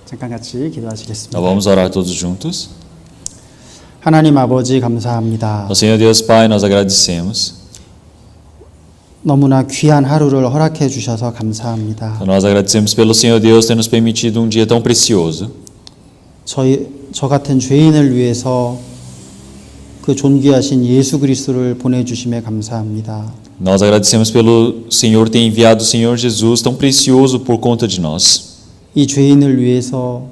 잠깐 같이 기도하시겠습니다. Nós vamos orar todos juntos. 하나님 아버지 감사합니다. Ao Senhor Deus Pai, nós agradecemos. 너무나 귀한 하루를 허락해 주셔서 감사합니다. Nós agradecemos pelo Senhor Deus ter nos permitido um dia tão precioso. 저 같은 죄인을 위해서 그 존귀하신 예수 그리스도를 보내주심에 감사합니다. Nós agradecemos pelo Senhor ter enviado o Senhor Jesus tão precioso por conta de nós. 이 죄인을 위해서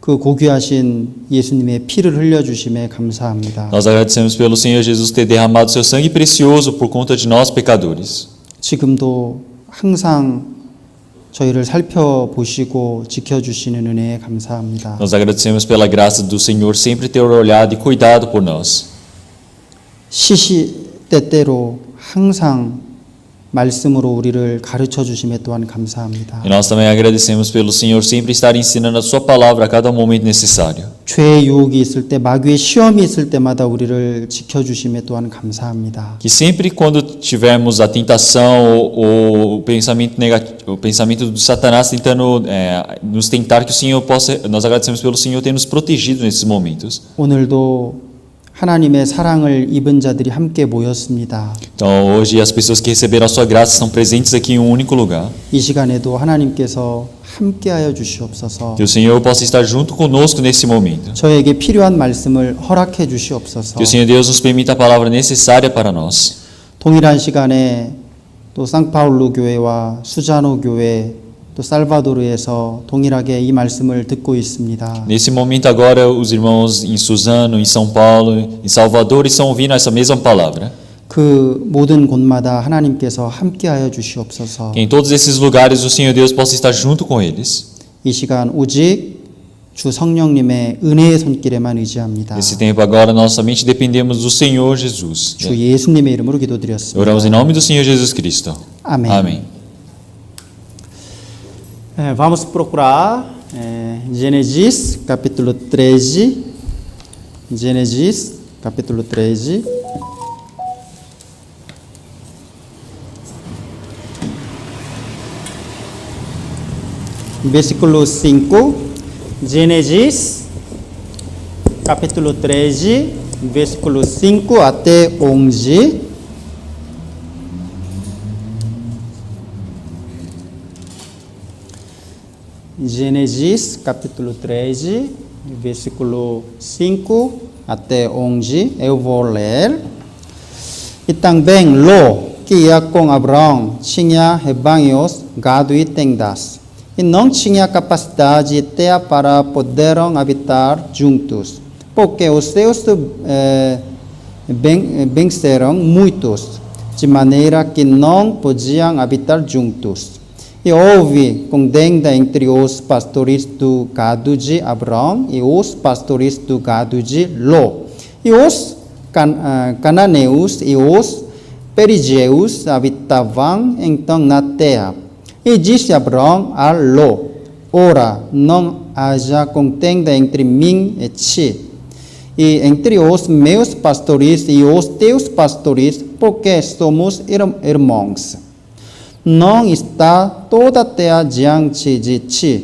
그 고귀하신 예수님의 피를 흘려주심에 감사합니다. Nós agradecemos pelo Senhor Jesus ter derramado seu sangue precioso por conta de nós pecadores. 지금도 항상 저희를 살펴보시고 지켜주시는 은혜에 감사합니다. Nós agradecemos pela graça do Senhor sempre ter olhado e cuidado por nós. 시시때때로 항상 말씀으로 우리를 가르쳐 주심에 또한 감사합니다. E nós também agradecemos pelo Senhor sempre estar ensinando a sua palavra a cada momento necessário. 죄의 유혹이 있을 때, 마귀의 시험이 있을 때마다 우리를 지켜주심에 또한 감사합니다. Que sempre quando tivermos a tentação ou o pensamento negativo, o pensamento do Satanás tentando nos tentar, que o Senhor possa, nós agradecemos pelo Senhor ter nos protegido nesses momentos. 오늘도 하나님의 사랑을 입은 자들이 함께 모였습니다. Então hoje as pessoas que receberam a sua graça estão presentes aqui em um único lugar. 이 시간에도 하나님께서 함께하여 주시옵소서. Que o Senhor possa estar junto conosco nesse momento. 저에게 필요한 말씀을 허락해 주시옵소서. Que o Senhor Deus nos permita a palavra necessária para nós. 동일한 시간에 또 상파울루 교회와 수자노 교회 또 살바도르에서 동일하게 이 말씀을 듣고 있습니다. Nesse momento agora os irmãos em Suzano, em São Paulo, em Salvador estão ouvindo essa mesma palavra. 그 모든 곳마다 하나님께서 함께하여 주시옵소서. Que em todos esses lugares o Senhor Deus possa estar junto com eles. 이 시간 오직 주 성령님의 은혜의 손길에만 의지합니다. Nesse tempo agora nós somente dependemos do Senhor Jesus. 주 예수님의 이름으로 기도드렸습니다. Oramos em nome do Senhor Jesus Cristo. 아멘. Amém. Vamos procurar Gênesis capítulo 13. Gênesis capítulo 13. Versículo 5. Gênesis capítulo 13, versículo 5 até 11. Gênesis capítulo 13, versículo 5 até 11, eu vou ler. E também Ló, que ia com Abraão, tinha rebanhos, gado e tendas, e não tinha capacidade até para poderem habitar juntos, porque os seus bens eram muitos, de maneira que não podiam habitar juntos. E houve contenda entre os pastores do gado de Abraão e os pastores do gado de Ló. E os cananeus e os perizeus habitavam então na terra. E disse Abraão a Ló: ora, não haja contenda entre mim e ti, e entre os meus pastores e os teus pastores, porque somos irmãos. Não está toda a terra diante de ti,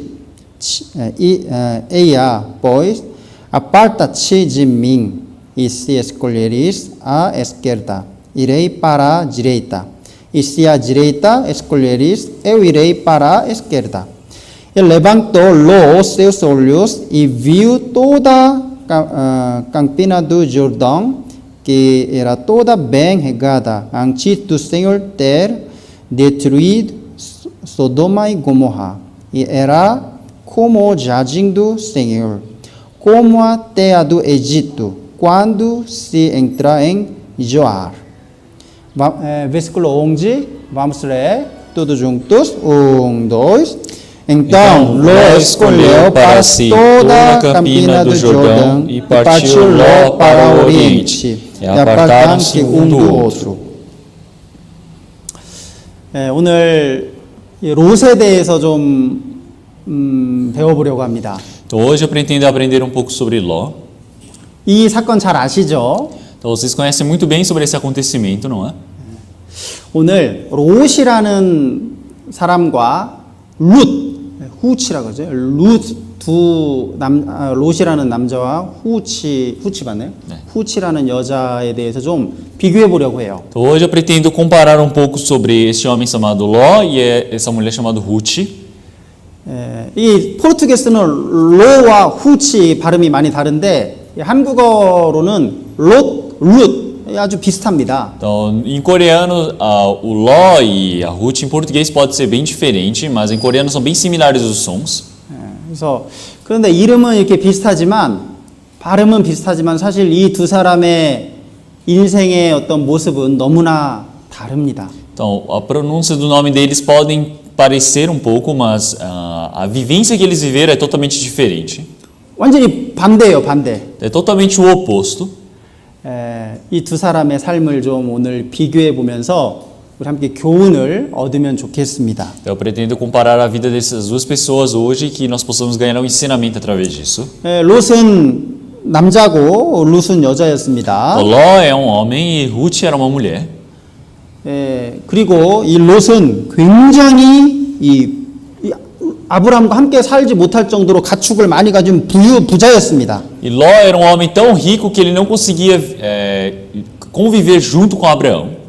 eia, pois, aparta-te de mim, e se escolheres a esquerda, irei para a direita, e se a direita escolheres, eu irei para a esquerda. E levantou Ló os seus olhos e viu toda a campina do Jordão, que era toda bem regada, antes do Senhor ter destruído Sodoma e Gomorra, e era como o jardim do Senhor, como a terra do Egito, quando se entra em Zoar. Versículo 11, vamos ler todos juntos, 1, 2. Então Ló escolheu para si toda a campina do Jordão e partiu Ló para o oriente, e apartaram-se um do outro. 오늘 롯에 대해서 좀 배워보려고 합니다. Então hoje eu pretendo aprender um pouco sobre Ló. 이 사건 잘 아시죠? Então vocês conhecem muito bem sobre esse acontecimento, não é? 오늘 롯이라는 사람과 룻, 후치라고 하죠. 롯이라는 남자와 후치 맞나요? 네. 후치라는 여자에 대해서 좀 비교해 보려고 해요. Então hoje eu pretendo comparar um pouco sobre esse homem chamado Ló e essa mulher chamada Ruth. 이 포르투게스는 로와 후치 발음이 많이 다른데 한국어로는 룻 아주 비슷합니다. Então, em coreano, o Ló e a Ruth em português pode ser bem diferente, mas em coreano são bem similares os sons. 그래서 그런데 이름은 이렇게 비슷하지만 발음은 비슷하지만 사실 이 두 사람의 인생의 어떤 모습은 너무나 다릅니다. Então, a pronúncia do nome deles podem parecer um pouco, mas a vivência que eles viveram é totalmente diferente. 완전히 반대예요, 반대. É totalmente o oposto. 이 두 사람의 삶을 좀 오늘 비교해 보면서 우리 함께 교훈을 얻으면 좋겠습니다. Eu pretendo comparar a vida dessas duas pessoas hoje e que nós possamos ganhar um ensinamento através disso. 롯은 남자고 룻은 여자였습니다. O Ló é um homem e Ruth era uma mulher. 그리고 이 롯은 굉장히 이 아브라함과 함께 살지 못할 정도로 가축을 많이 가진 부자였습니다. E Ló era um homem tão rico que ele não conseguia conviver junto com Abraão.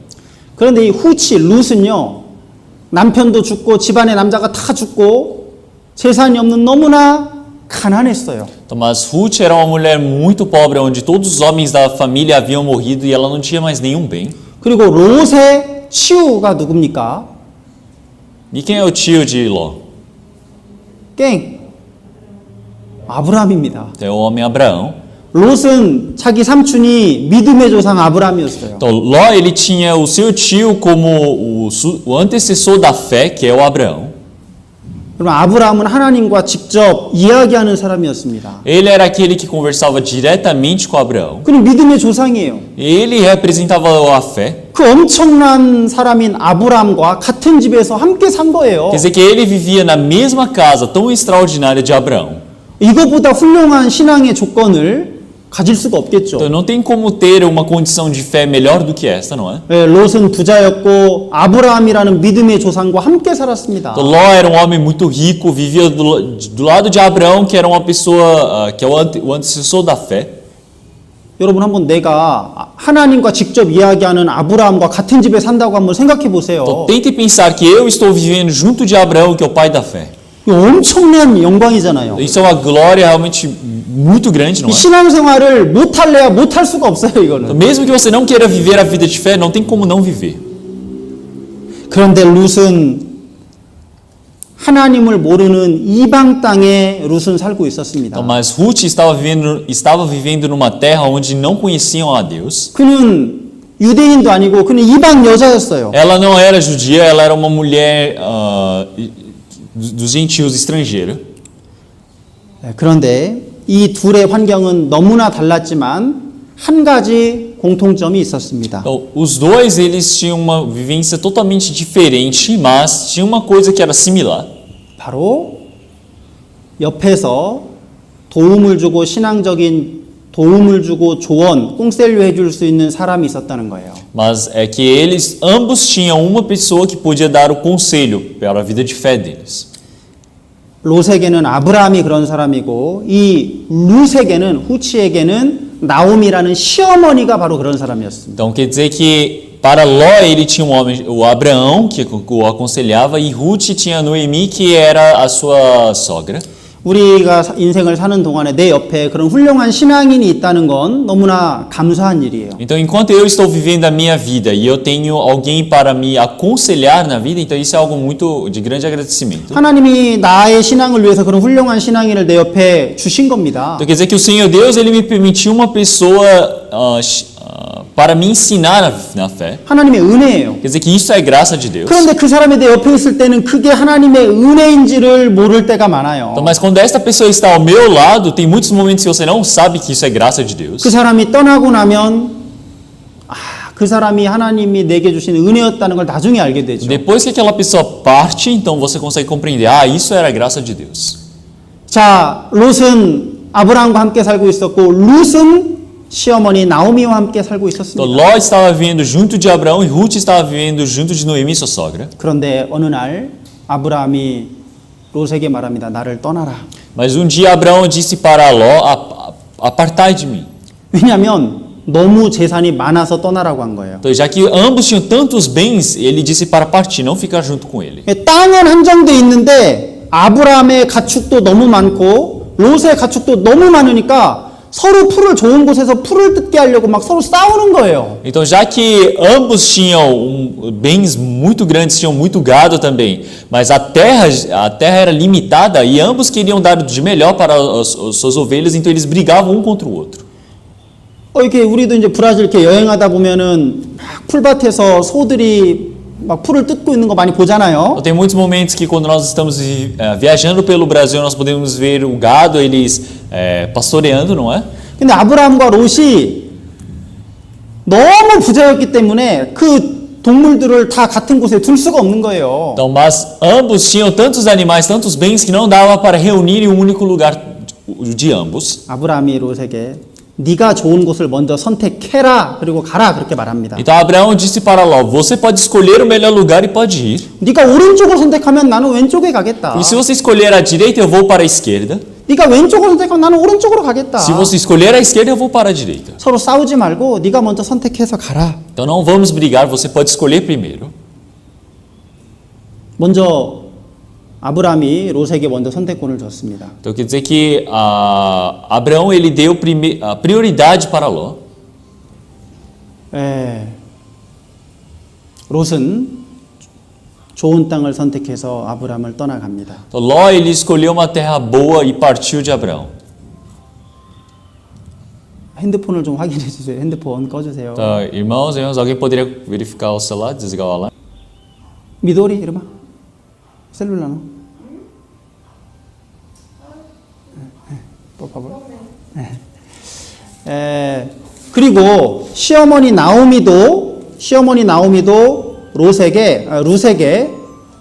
그런데 이 후치 룻은요, 남편도 죽고 집안의 남자가 다 죽고 재산이 없는 너무나 가난했어요. Então, mas Ruth era uma mulher muito pobre, onde todos os homens da família haviam morrido e ela não tinha mais nenhum bem. 그리고 롯의 치우가 누굽니까? E quem é o tio de Ló? 깽 아브라함입니다. É o homem Abraão. 롯은 자기 삼촌이 믿음의 조상 아브라함이었어요. Então, Ló ele tinha o seu tio como o antecessor da fé, que é o Abraão. 그러면 아브라함은 하나님과 직접 이야기하는 사람이었습니다. Ele era aquele que conversava diretamente com Abraão. 그는 믿음의 조상이에요. Ele representava a fé. 그 엄청난 사람인 아브라함과 같은 집에서 함께 산 거예요. Quer dizer que ele vivia na mesma casa tão extraordinária de Abraão. 이거보다 훌륭한 신앙의 조건을 가질 수가 없겠죠. Então não tem como ter uma condição de fé melhor do que esta, não é? 롯은 부자였고 아브라함이라는 믿음의 조상과 함께 살았습니다. Então, Ló era um homem muito rico, vivia do lado de Abraão, que era uma pessoa que é o antecessor da fé. 여러분 한번 내가 하나님과 직접 이야기하는 아브라함과 같은 집에 산다고 한번 생각해 보세요. Então tente pensar que eu estou vivendo junto de Abraão, que é o pai da fé. 이거 엄청난 영광이잖아요. Isso é uma glória realmente muito grande, não 이 é? 신앙생활을 못할래야 못할 수가 없어요, Então, 이거는. mesmo que você não queira viver a vida de fé, não tem como não viver. 그런데 룻은 하나님을 모르는 이방 땅에 룻은 살고 있었습니다. Então, mas Ruth estava vivendo numa terra onde não conheciam a Deus. 그는 유대인도 아니고 그는 이방 여자였어요. Ela não era judia, ela era uma mulher dos gentios estrangeira. 그런데 이 둘의 환경은 너무나 달랐지만 한 가지 공통점이 있었습니다. Então, os dois eles tinham uma vivência totalmente diferente, mas tinha uma coisa que era similar. 바로 옆에서 도움을 주고 신앙적인 도움을 주고 조언, 꽁셀류 해줄 수 있는 사람이 있었다는 거예요. Mas é que eles ambos tinham uma pessoa que podia dar o conselho para a vida de fé deles. 롯에게는 아브라함이 그런 사람이고 이 룻에게는 후치에게는 나오미라는 시어머니가 바로 그런 사람이었습니다. Então quer dizer que para Ló ele tinha um homem, o Abraão que o aconselhava e Ruth tinha Noemi que era a sua sogra. 우리가 인생을 사는 동안에 내 옆에 그런 훌륭한 신앙인이 있다는 건 너무나 감사한 일이에요. Então enquanto eu estou vivendo a minha vida e eu tenho alguém para me aconselhar na vida, então isso é algo muito de grande agradecimento. 하나님이 나의 신앙을 위해서 그런 훌륭한 신앙인을 내 옆에 주신 겁니다. Então quer dizer que o Senhor Deus ele me permitiu uma pessoa para me ensinar na fé. 하나님의 은혜예요. Quer dizer que isso é graça de Deus. 그런데 그 사람이 내 옆에 있을 때는 그게 하나님의 은혜인지를 모를 때가 많아요. Então, mas quando esta pessoa está ao meu lado, tem muitos momentos que você não sabe que isso é graça de Deus. 그 사람이 떠나고 나면 그 사람이 하나님이 내게 주신 은혜였다는 걸 나중에 알게 되죠. Depois que aquela pessoa parte, então você consegue compreender, isso era a graça de Deus. 자, 롯은 아브라함과 함께 살고 있었고 룻은 시어머니 나오미와 함께 살고 Então 있었습니다. Ló estava vivendo junto de Abraão e Ruth estava vivendo junto de Noemi, sua sogra. 그런데 어느 날 아브라함이 롯에게 말합니다. 나를 떠나라. Mas um dia Abraão disse para Ló, apartai de mim. 왜냐하면 너무 재산이 많아서 떠나라고 한 거예요. Então, já que ambos tinham tantos bens, ele disse para partir, não ficar junto com ele. 땅은 한정돼 있는데 아브라함의 가축도 너무 많고 롯의 가축도 너무 많으니까 서로 풀을 좋은 곳에서 풀을 뜯게 하려고 막 서로 싸우는 거예요. Então, já que ambos tinham bens muito grandes, tinham muito gado também, mas a terra era limitada e ambos queriam dar de melhor para as suas ovelhas, então eles brigavam um contra o outro. 이렇게 우리도 이제 브라질 이렇게 여행하다 보면은 막 풀밭에서 소들이 막 풀을 뜯고 있는 거 많이 보잖아요. Tem muitos momentos que quando nós estamos viajando pelo Brasil, nós podemos ver o gado, eles pastoreando, não é? 근데 아브라함과 롯이 너무 부자였기 때문에 그 동물들을 다 같은 곳에 둘 수가 없는 거예요. Então, mas ambos tinham tantos animais, tantos bens que não dava para reunir em um único lugar de ambos. 아브라함이 롯에게 네가 좋은 곳을 먼저 선택해라 그리고 가라 그렇게 말합니다. Então Abraão disse para Ló, você pode escolher o melhor lugar e pode ir. 네가 오른쪽을 선택하면 나는 왼쪽에 가겠다. E se você escolher a direita, eu vou para a esquerda. 네가 왼쪽을 선택하면 나는 오른쪽으로 가겠다. Se você escolher a esquerda, eu vou para a direita. 서로 싸우지 말고 네가 먼저 선택해서 가라. Então não vamos brigar, você pode escolher primeiro. 먼저 아브라함이 롯에게 먼저 선택권을 줬습니다. Então quer dizer que Abraão ele deu a prioridade para Ló. 롯은 좋은 땅을 선택해서 아브라함을 떠나갑니다. Então Ló ele escolheu uma terra boa e partiu de Abraão. 핸드폰을 좀 확인해 주세요. 핸드폰 꺼주세요. Então, irmãos, alguém poderia verificar o celular, desligar o alarme? 미도리 이러마 셀룰라노. 그리고 시어머니 나오미도 룻에게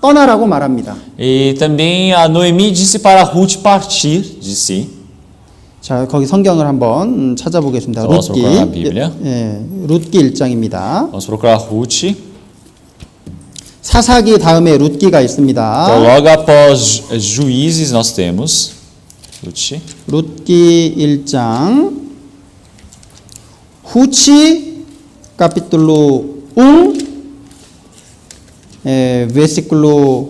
떠나라고 말합니다. E também a Noemi disse para Ruth partir de si. 자, 거기 성경을 한번 찾아보겠습니다. Vamos procurar a Bíblia. 룻기 1장입니다. Vamos procurar Ruth. 사사기 다음에 룻기가 Então, 있습니다. logo após Juízes nós temos Ruth. 룻기 1장 Ruth capítulo 1 versículo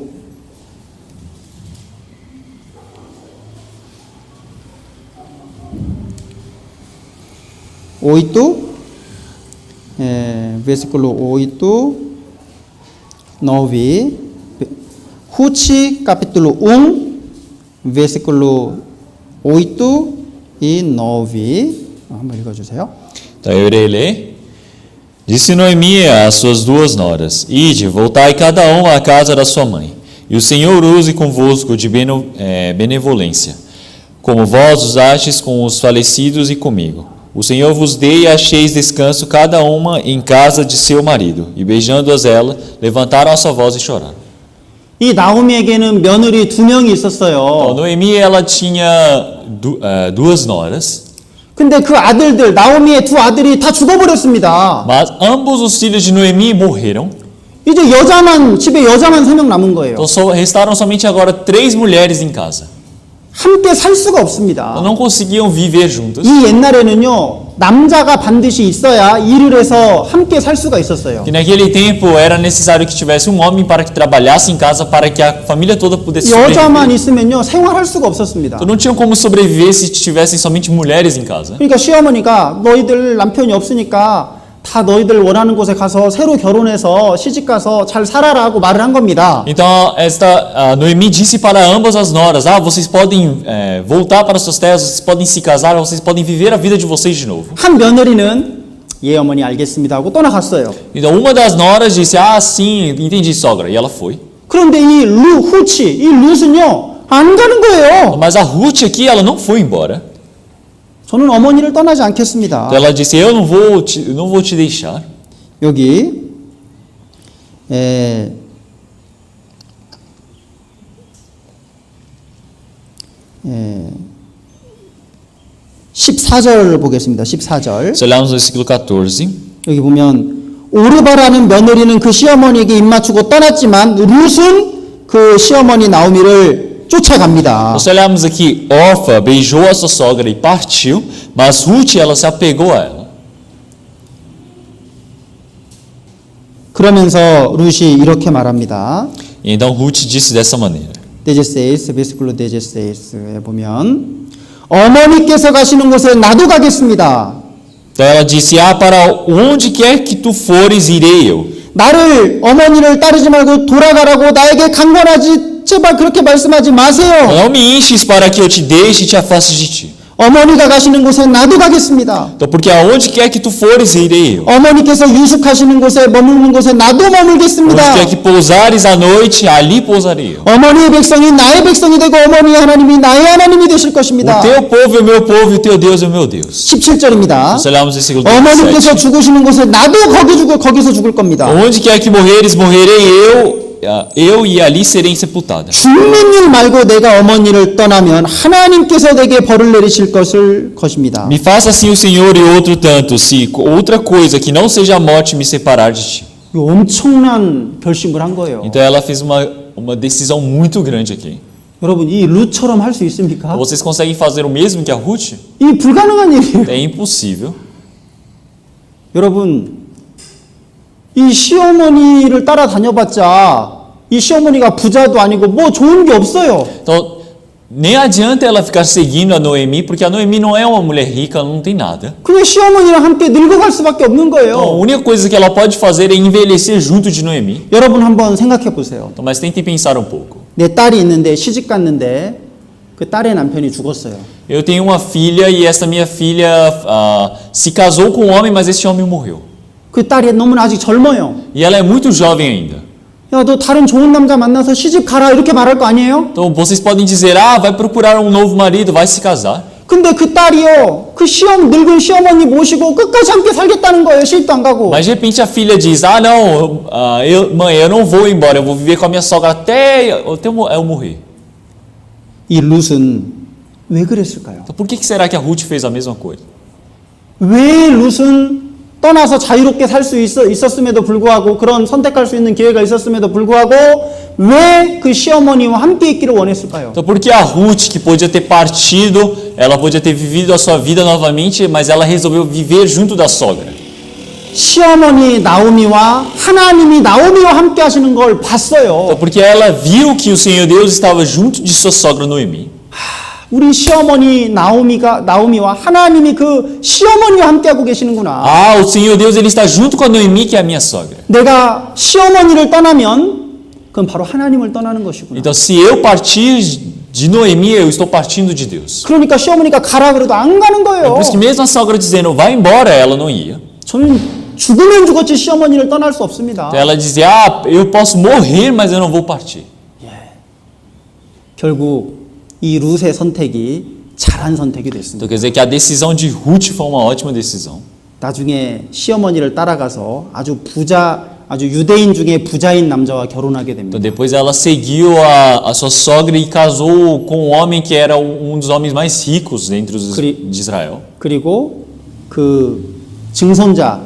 8 versículo 8 9 Ruth capítulo 1 versículo 8 e 9 한번 읽어주세요. Então eu irei ler. Disse Noemi às suas duas noras: Ide, voltai cada um à casa da sua mãe, e o Senhor use convosco de benevolência, como vós usastes com os falecidos e comigo. O Senhor vos dê e acheis descanso cada uma em casa de seu marido. E beijando-as ela, levantaram a sua voz e choraram. 이 나오미에게는 며느리 2명이 있었어요. Então, Noemi ela tinha duas noras. 근데 그 아들들, 나오미의 두 아들이 다 죽어버렸습니다. Mas ambos os filhos de Noemi morreram. 이제 집에 여자만 3명 남은 거예요. Então restaram somente agora 3 mulheres em casa. 함께 살 수가 없습니다. Não conseguiam viver juntas. 이 옛날에는요, 남자가 반드시 있어야 일을 해서 함께 살 수가 있었어요. Que naquele tempo era necessário que tivesse um homem para que trabalhasse em casa para que a família toda pudesse 여자만 sobreviver. 있으면요, 생활할 수가 없었습니다. Então não tinham como sobreviver se tivessem somente mulheres em casa. 그러니까 시어머니가 너희들 남편이 없으니까 다 너희들 원하는 곳에 가서 새로 결혼해서 시집 가서 잘 살아라 하고 말을 한 겁니다. Então esta Noemi disse para ambas as noras: vocês podem voltar para suas terras, vocês podem se casar, vocês podem viver a vida de vocês de novo. 한 며느리는 예 어머니 알겠습니다 하고 떠나갔어요. Então uma das noras disse: sim, entendi, sogra, e ela foi. 그런데 이 룻은요 안 가는 거예요. Mas a Ruth aqui ela não foi embora. 저는 어머니를 떠나지 않겠습니다. Então ela disse: eu não vou te deixar. 여기 14절 보겠습니다. 14절. Se olharmos no versículo 14, 여기 보면 오르바라는 며느리는 그 시어머니에게 입맞추고 떠났지만 룻은 그 시어머니 나오미를 쫓아갑니다. Nós olhamos aqui, Orfa beijou a sua sogra e partiu, mas Ruth, ela se apegou a ela. 그러면서 룻이 이렇게 말합니다. E então Ruth disse dessa maneira. 16, 베스클로 16에 보면 어머니께서 가시는 곳에 나도 가겠습니다. Então ela disse, para onde quer que tu fores, irei eu. 나를 어머니를 따르지 말고 돌아가라고 나에게 강권하지 제발 그렇게 말씀하지 마세요. Não me enches para que eu te deixe e te afaste de ti. 어머니가 가시는 곳에 나도 가겠습니다. Então, porque aonde quer que tu fores, irei eu. 어머니께서 유숙하시는 곳에 머무는 곳에 나도 머물겠습니다. Onde quer que pousares à noite, ali pousarei eu. 어머니의 백성이 나의 백성이 되고 어머니의 하나님이 나의 하나님이 되실 것입니다. O teu povo é o meu povo e o teu Deus é o meu Deus. 17절입니다. Nós olhamos versículo 어머니께서 17. 죽으시는 곳에 나도 거기서 죽을 겁니다. Onde quer que morreres, morrerei eu e ali serei sepultada. 죽는 일 말고 내가 어머니를 떠나면 하나님께서 내게 벌을 내리실 것입니다. Me faça assim o Senhor e outro tanto, se outra coisa que não seja a morte me separar de ti. 이거 엄청난 결심을 한 거예요. Então ela fez uma decisão muito grande aqui. 여러분 이 룻처럼 할 수 있습니까? Vocês conseguem fazer o mesmo que a Ruth? 이 불가능한 일이에요. É impossível. 여러분 이 시어머니를 따라다녀봤자 이 시어머니가 부자도 아니고 뭐 좋은 게 없어요. Então, nem adianta ela ficar seguindo a Noemi, porque a Noemi não é uma mulher rica, ela não tem nada. 그냥 시어머니랑 함께 늙어갈 수밖에 없는 Então, a 거예요. única coisa que ela pode fazer é envelhecer junto de Noemi. 여러분 한번 생각해 보세요. Então, mas tentem pensar um pouco. 내 딸이 있는데 시집 갔는데 그 딸의 남편이 죽었어요. Eu tenho uma filha e essa minha filha se casou com um homem, mas esse homem morreu. 그 딸이 너무나 아직 젊어요. E ela é muito jovem ainda. 야, 너 다른 좋은 남자 만나서 시집 가라 이렇게 말할 거 아니에요? Então, vocês podem dizer, vai procurar um novo marido, vai se casar. 근데 그 딸이요, 그 늙은 시어머니 모시고 끝까지 함께 살겠다는 거예요. 시집도 안 가고. Mas de repente a filha diz, não, mãe, eu não vou embora, eu vou viver com a minha sogra até eu morrer. 이 룻은 왜 그랬을까요? Então, por que será que a Ruth fez a mesma coisa? 왜 룻은 떠나서 자유롭게 살 수 있었음에도 불구하고 그런 선택할 수 있는 기회가 있었음에도 불구하고 왜 그 시어머니와 함께 있기를 원했을까요? Então, por que a Ruth, que podia ter partido, ela podia ter vivido a sua vida novamente, mas ela resolveu viver junto da sogra? 시어머니 나오미와 하나님이 나오미와 함께 하시는 걸 봤어요. Então, porque ela viu que o Senhor Deus estava junto de sua sogra Noemi. 우리 시어머니 나오미와 하나님이 그 시어머니와 함께 하고 계시는구나. O Senhor Deus ele está junto com a Noemi, que é a minha sogra. 내가 시어머니를 떠나면 그건 바로 하나님을 떠나는 것이구나. Então, se eu partir de Noemi, eu estou partindo de Deus. 그러니까 시어머니가 가라 그래도 안 가는 É 거예요. por isso que mesmo a sogra dizendo, vai embora, ela não ia. 저는 죽으면 죽었지 시어머니를 떠날 수 없습니다. Então, ela dizia, eu posso morrer, mas eu não vou partir. 결국 이 룻의 선택이 잘한 선택이 됐습니다. Então, quer dizer que a decisão de Ruth foi uma ótima decisão. 나중에 시어머니를 따라가서 아주 유대인 중에 부자인 남자와 결혼하게 됩니다. Então, depois ela seguiu a sua sogra e casou com um homem que era um dos homens mais ricos dentro de Israel. 그리고 그 증손자,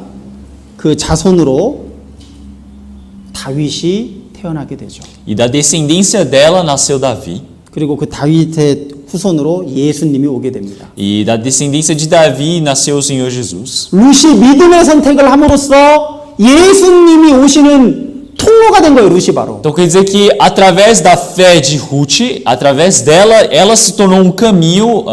그 자손으로 다윗이 태어나게 되죠. E da descendência dela nasceu Davi. 그리고 그 다윗의 후손으로 예수님이 오게 됩니다. E da descendência de Davi nasceu o Senhor Jesus. 룻이 믿음의 선택을 함으로써 예수님이 오시는 통로가 된 거예요. 룻이 바로. Então quer dizer que através da fé de Ruth, através dela, ela se tornou um caminho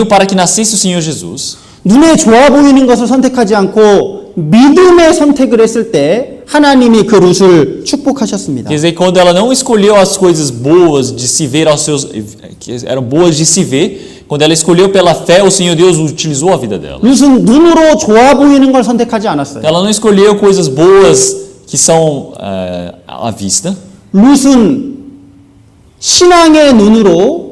para que nascesse o Senhor Jesus. 눈에 좋아 보이는 것을 선택하지 않고 믿음의 선택을 했을 때 하나님이 그 룻을 축복하셨습니다. Quer dizer, quando ela não escolheu as coisas boas de se ver que eram boas de se ver, quando ela escolheu pela fé, o Senhor Deus utilizou a vida dela. 룻은 눈으로 좋아 보이는 걸 선택하지 않았어요. Ela não escolheu coisas boas que são à vista. 룻은 신앙의 눈으로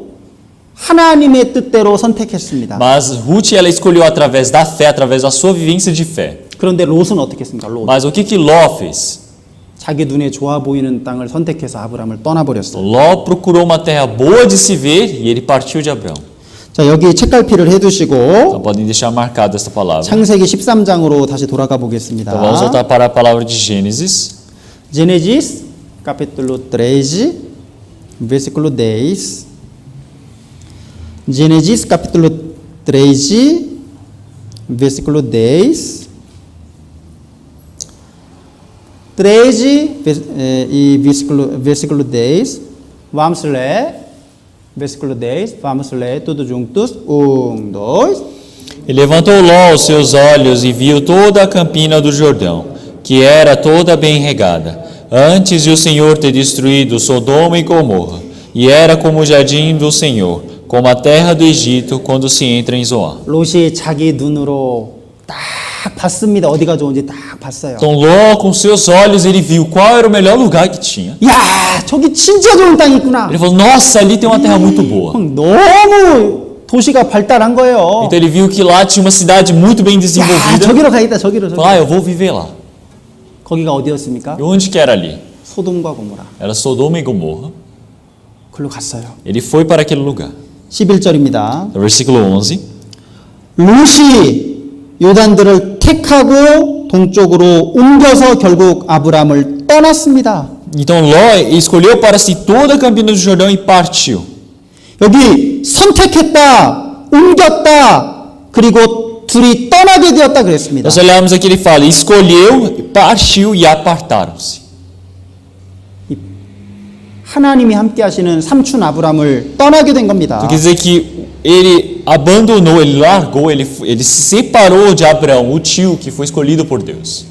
하나님의 뜻대로 선택했습니다. Mas Ruth ela escolheu através da fé, através da sua vivência de fé. 그런데 롯은 어떻게 했습니까? 롯. Mas o que Ló fez? 자기 눈에 좋아 보이는 땅을 선택해서 아브라함을 떠나버렸어요. Ló procurou uma terra boa de se ver e ele partiu de Abraão. 자, 여기 책갈피를 해두시고 Então podem deixar marcada esta palavra. 창세기 13장으로 다시 돌아가 보겠습니다. Então vamos voltar para a palavra de Gênesis. Gênesis, capítulo 13. versículo 10. Gênesis capítulo 13, versículo 10. 13 e versículo 10. Vamos ler. Versículo 10. Vamos ler tudo juntos. 1, 2. E levantou Ló os seus olhos e viu toda a campina do Jordão, que era toda bem regada, antes de o Senhor ter destruído Sodoma e Gomorra, e era como o jardim do Senhor, como a terra do Egito quando se entra em Zoar. 롯이 자기 눈으로 딱 봤습니다. 어디가 좋은지 딱 봤어요. Então Ló, com seus olhos, ele viu qual era o melhor lugar que tinha. 야, 저기 진짜 좋은 땅이 있구나. Ele falou, nossa, ali tem uma terra muito boa. 너무 도시가 발달한 거예요. Então ele viu que lá tinha uma cidade muito bem 야, desenvolvida. 저기로 가겠다. 저기로. Falou, eu vou viver lá. 거기가 어디였습니까? E onde que era ali? 소돔과 고모라. Era Sodoma e Gomorra. 그걸로 갔어요. Ele foi para aquele lugar. 11절입니다. No versículo 11. 롯이 요단들을 택하고 동쪽으로 옮겨서 결국 아브람을 떠났습니다. Então Ló escolheu para si toda a campina do Jordão e partiu. 여기 선택했다, 옮겼다, 그리고 둘이 떠나게 되었다 그랬습니다. Nós olhamos aqui, ele fala, escolheu, partiu e apartaram-se. 하나님이 함께 하시는 삼촌 아브람을 떠나게 된 겁니다. Então quer dizer que ele abandonou, ele largou, ele se separou de Abraão, o tio que foi escolhido por Deus.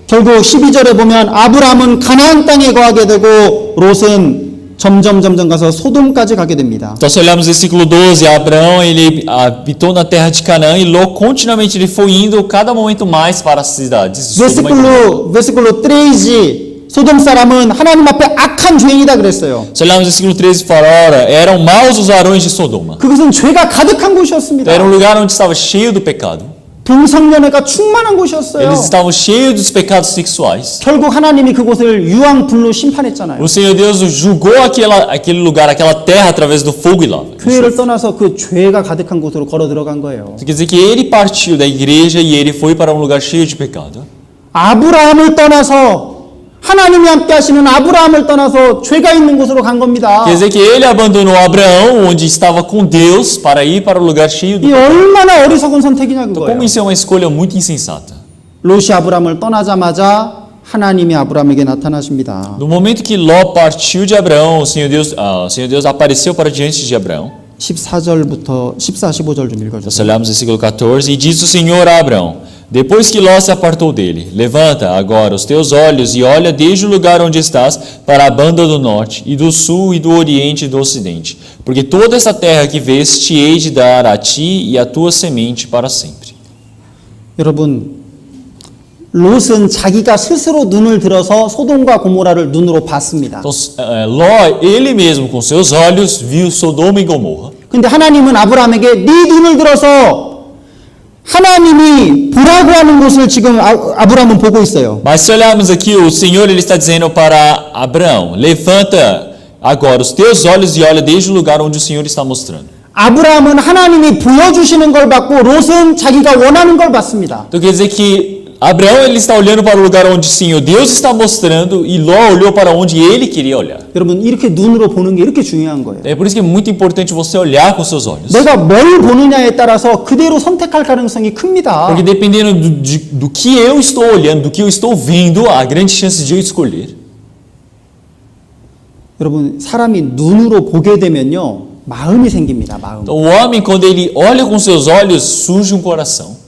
결국 12절에 보면 아브람은 가나안 땅에 거하게 되고 롯은 점점 가서 소돔까지 가게 됩니다. Então se olharmos o versículo 12, Abraão ele habitou na terra de Canaã e Ló continuamente ele foi indo cada momento mais para as cidades. versículo 13 소돔 사람은 하나님 앞에 악한 죄인이다 그랬어요. Se olharmos o versículo 13 fala, ora, eram maus os varões de Sodoma. 그것은 죄가 가득한 곳이었습니다. Era um lugar onde estava cheio do pecado. 동성연애가 충만한 곳이었어요. Eles estavam cheios dos pecados sexuais. 결국 하나님이 그곳을 유황불로 심판했잖아요. O Senhor Deus julgou aquele lugar, aquela terra através do fogo e lava. 교회를 떠나서 그 죄가 가득한 곳으로 걸어 들어간 거예요. Isso quer dizer que ele partiu da igreja e ele foi para um lugar cheio de pecado. 아브라함을 떠나서 하나님이 함께 하시는 아브라함을 떠나서 죄가 있는 곳으로 간 겁니다. Quer dizer que ele abandonou Abraão, onde estava com Deus, para ir para o lugar cheio do 이 pecado. 얼마나 어리석은 선택이냐 Então, 그거예요. como isso é uma escolha muito insensata? 롯이 아브라함을 떠나자마자 하나님이 아브라함에게 나타나십니다. No momento que Ló partiu de Abraão, o Senhor Deus apareceu para diante de Abraão. 14, 15절 좀 읽어주세요. Nós olhamos o versículo 14, e diz o Senhor a Abraão, depois que Ló se apartou dele, levanta agora os teus olhos e olha desde o lugar onde estás para a banda do norte, e do sul, e do oriente, e do ocidente, porque toda essa terra que vês te hei de dar a ti e a tua semente para sempre. 여러분, 롯은 자기가 스스로 눈을 들어서 소돔과 고모라를 눈으로 봤습니다. Então, Ló, ele mesmo com seus olhos, viu Sodoma e Gomorra. 근데 하나님은 아브라함에게 네 눈을 들어서 하나님이 보라고 하는 곳을 지금 아브라함은 보고 있어요. Mas se olharmos aqui, o Senhor ele está dizendo para Abraão, levanta agora os teus olhos e olha desde o lugar onde o Senhor está mostrando. 아브라함은 하나님이 보여주시는 걸 받고 롯은 자기가 원하는 걸 받습니다. Então quer dizer que Abraão ele está olhando para o lugar onde o Senhor Deus está mostrando e Ló olhou para onde ele queria olhar. 여러분, 이렇게 눈으로 보는 게 이렇게 중요한 거예요. É por isso que é muito importante você olhar com seus olhos. 내가 뭘 보느냐에 따라서 그대로 선택할 가능성이 큽니다. Porque dependendo do que eu estou olhando, do que eu estou vendo, há grande chance de eu escolher. 여러분, 사람이 눈으로 보게 되면요, 마음이 생깁니다. 마음. Então, o homem, quando ele olha com seus olhos, surge um coração.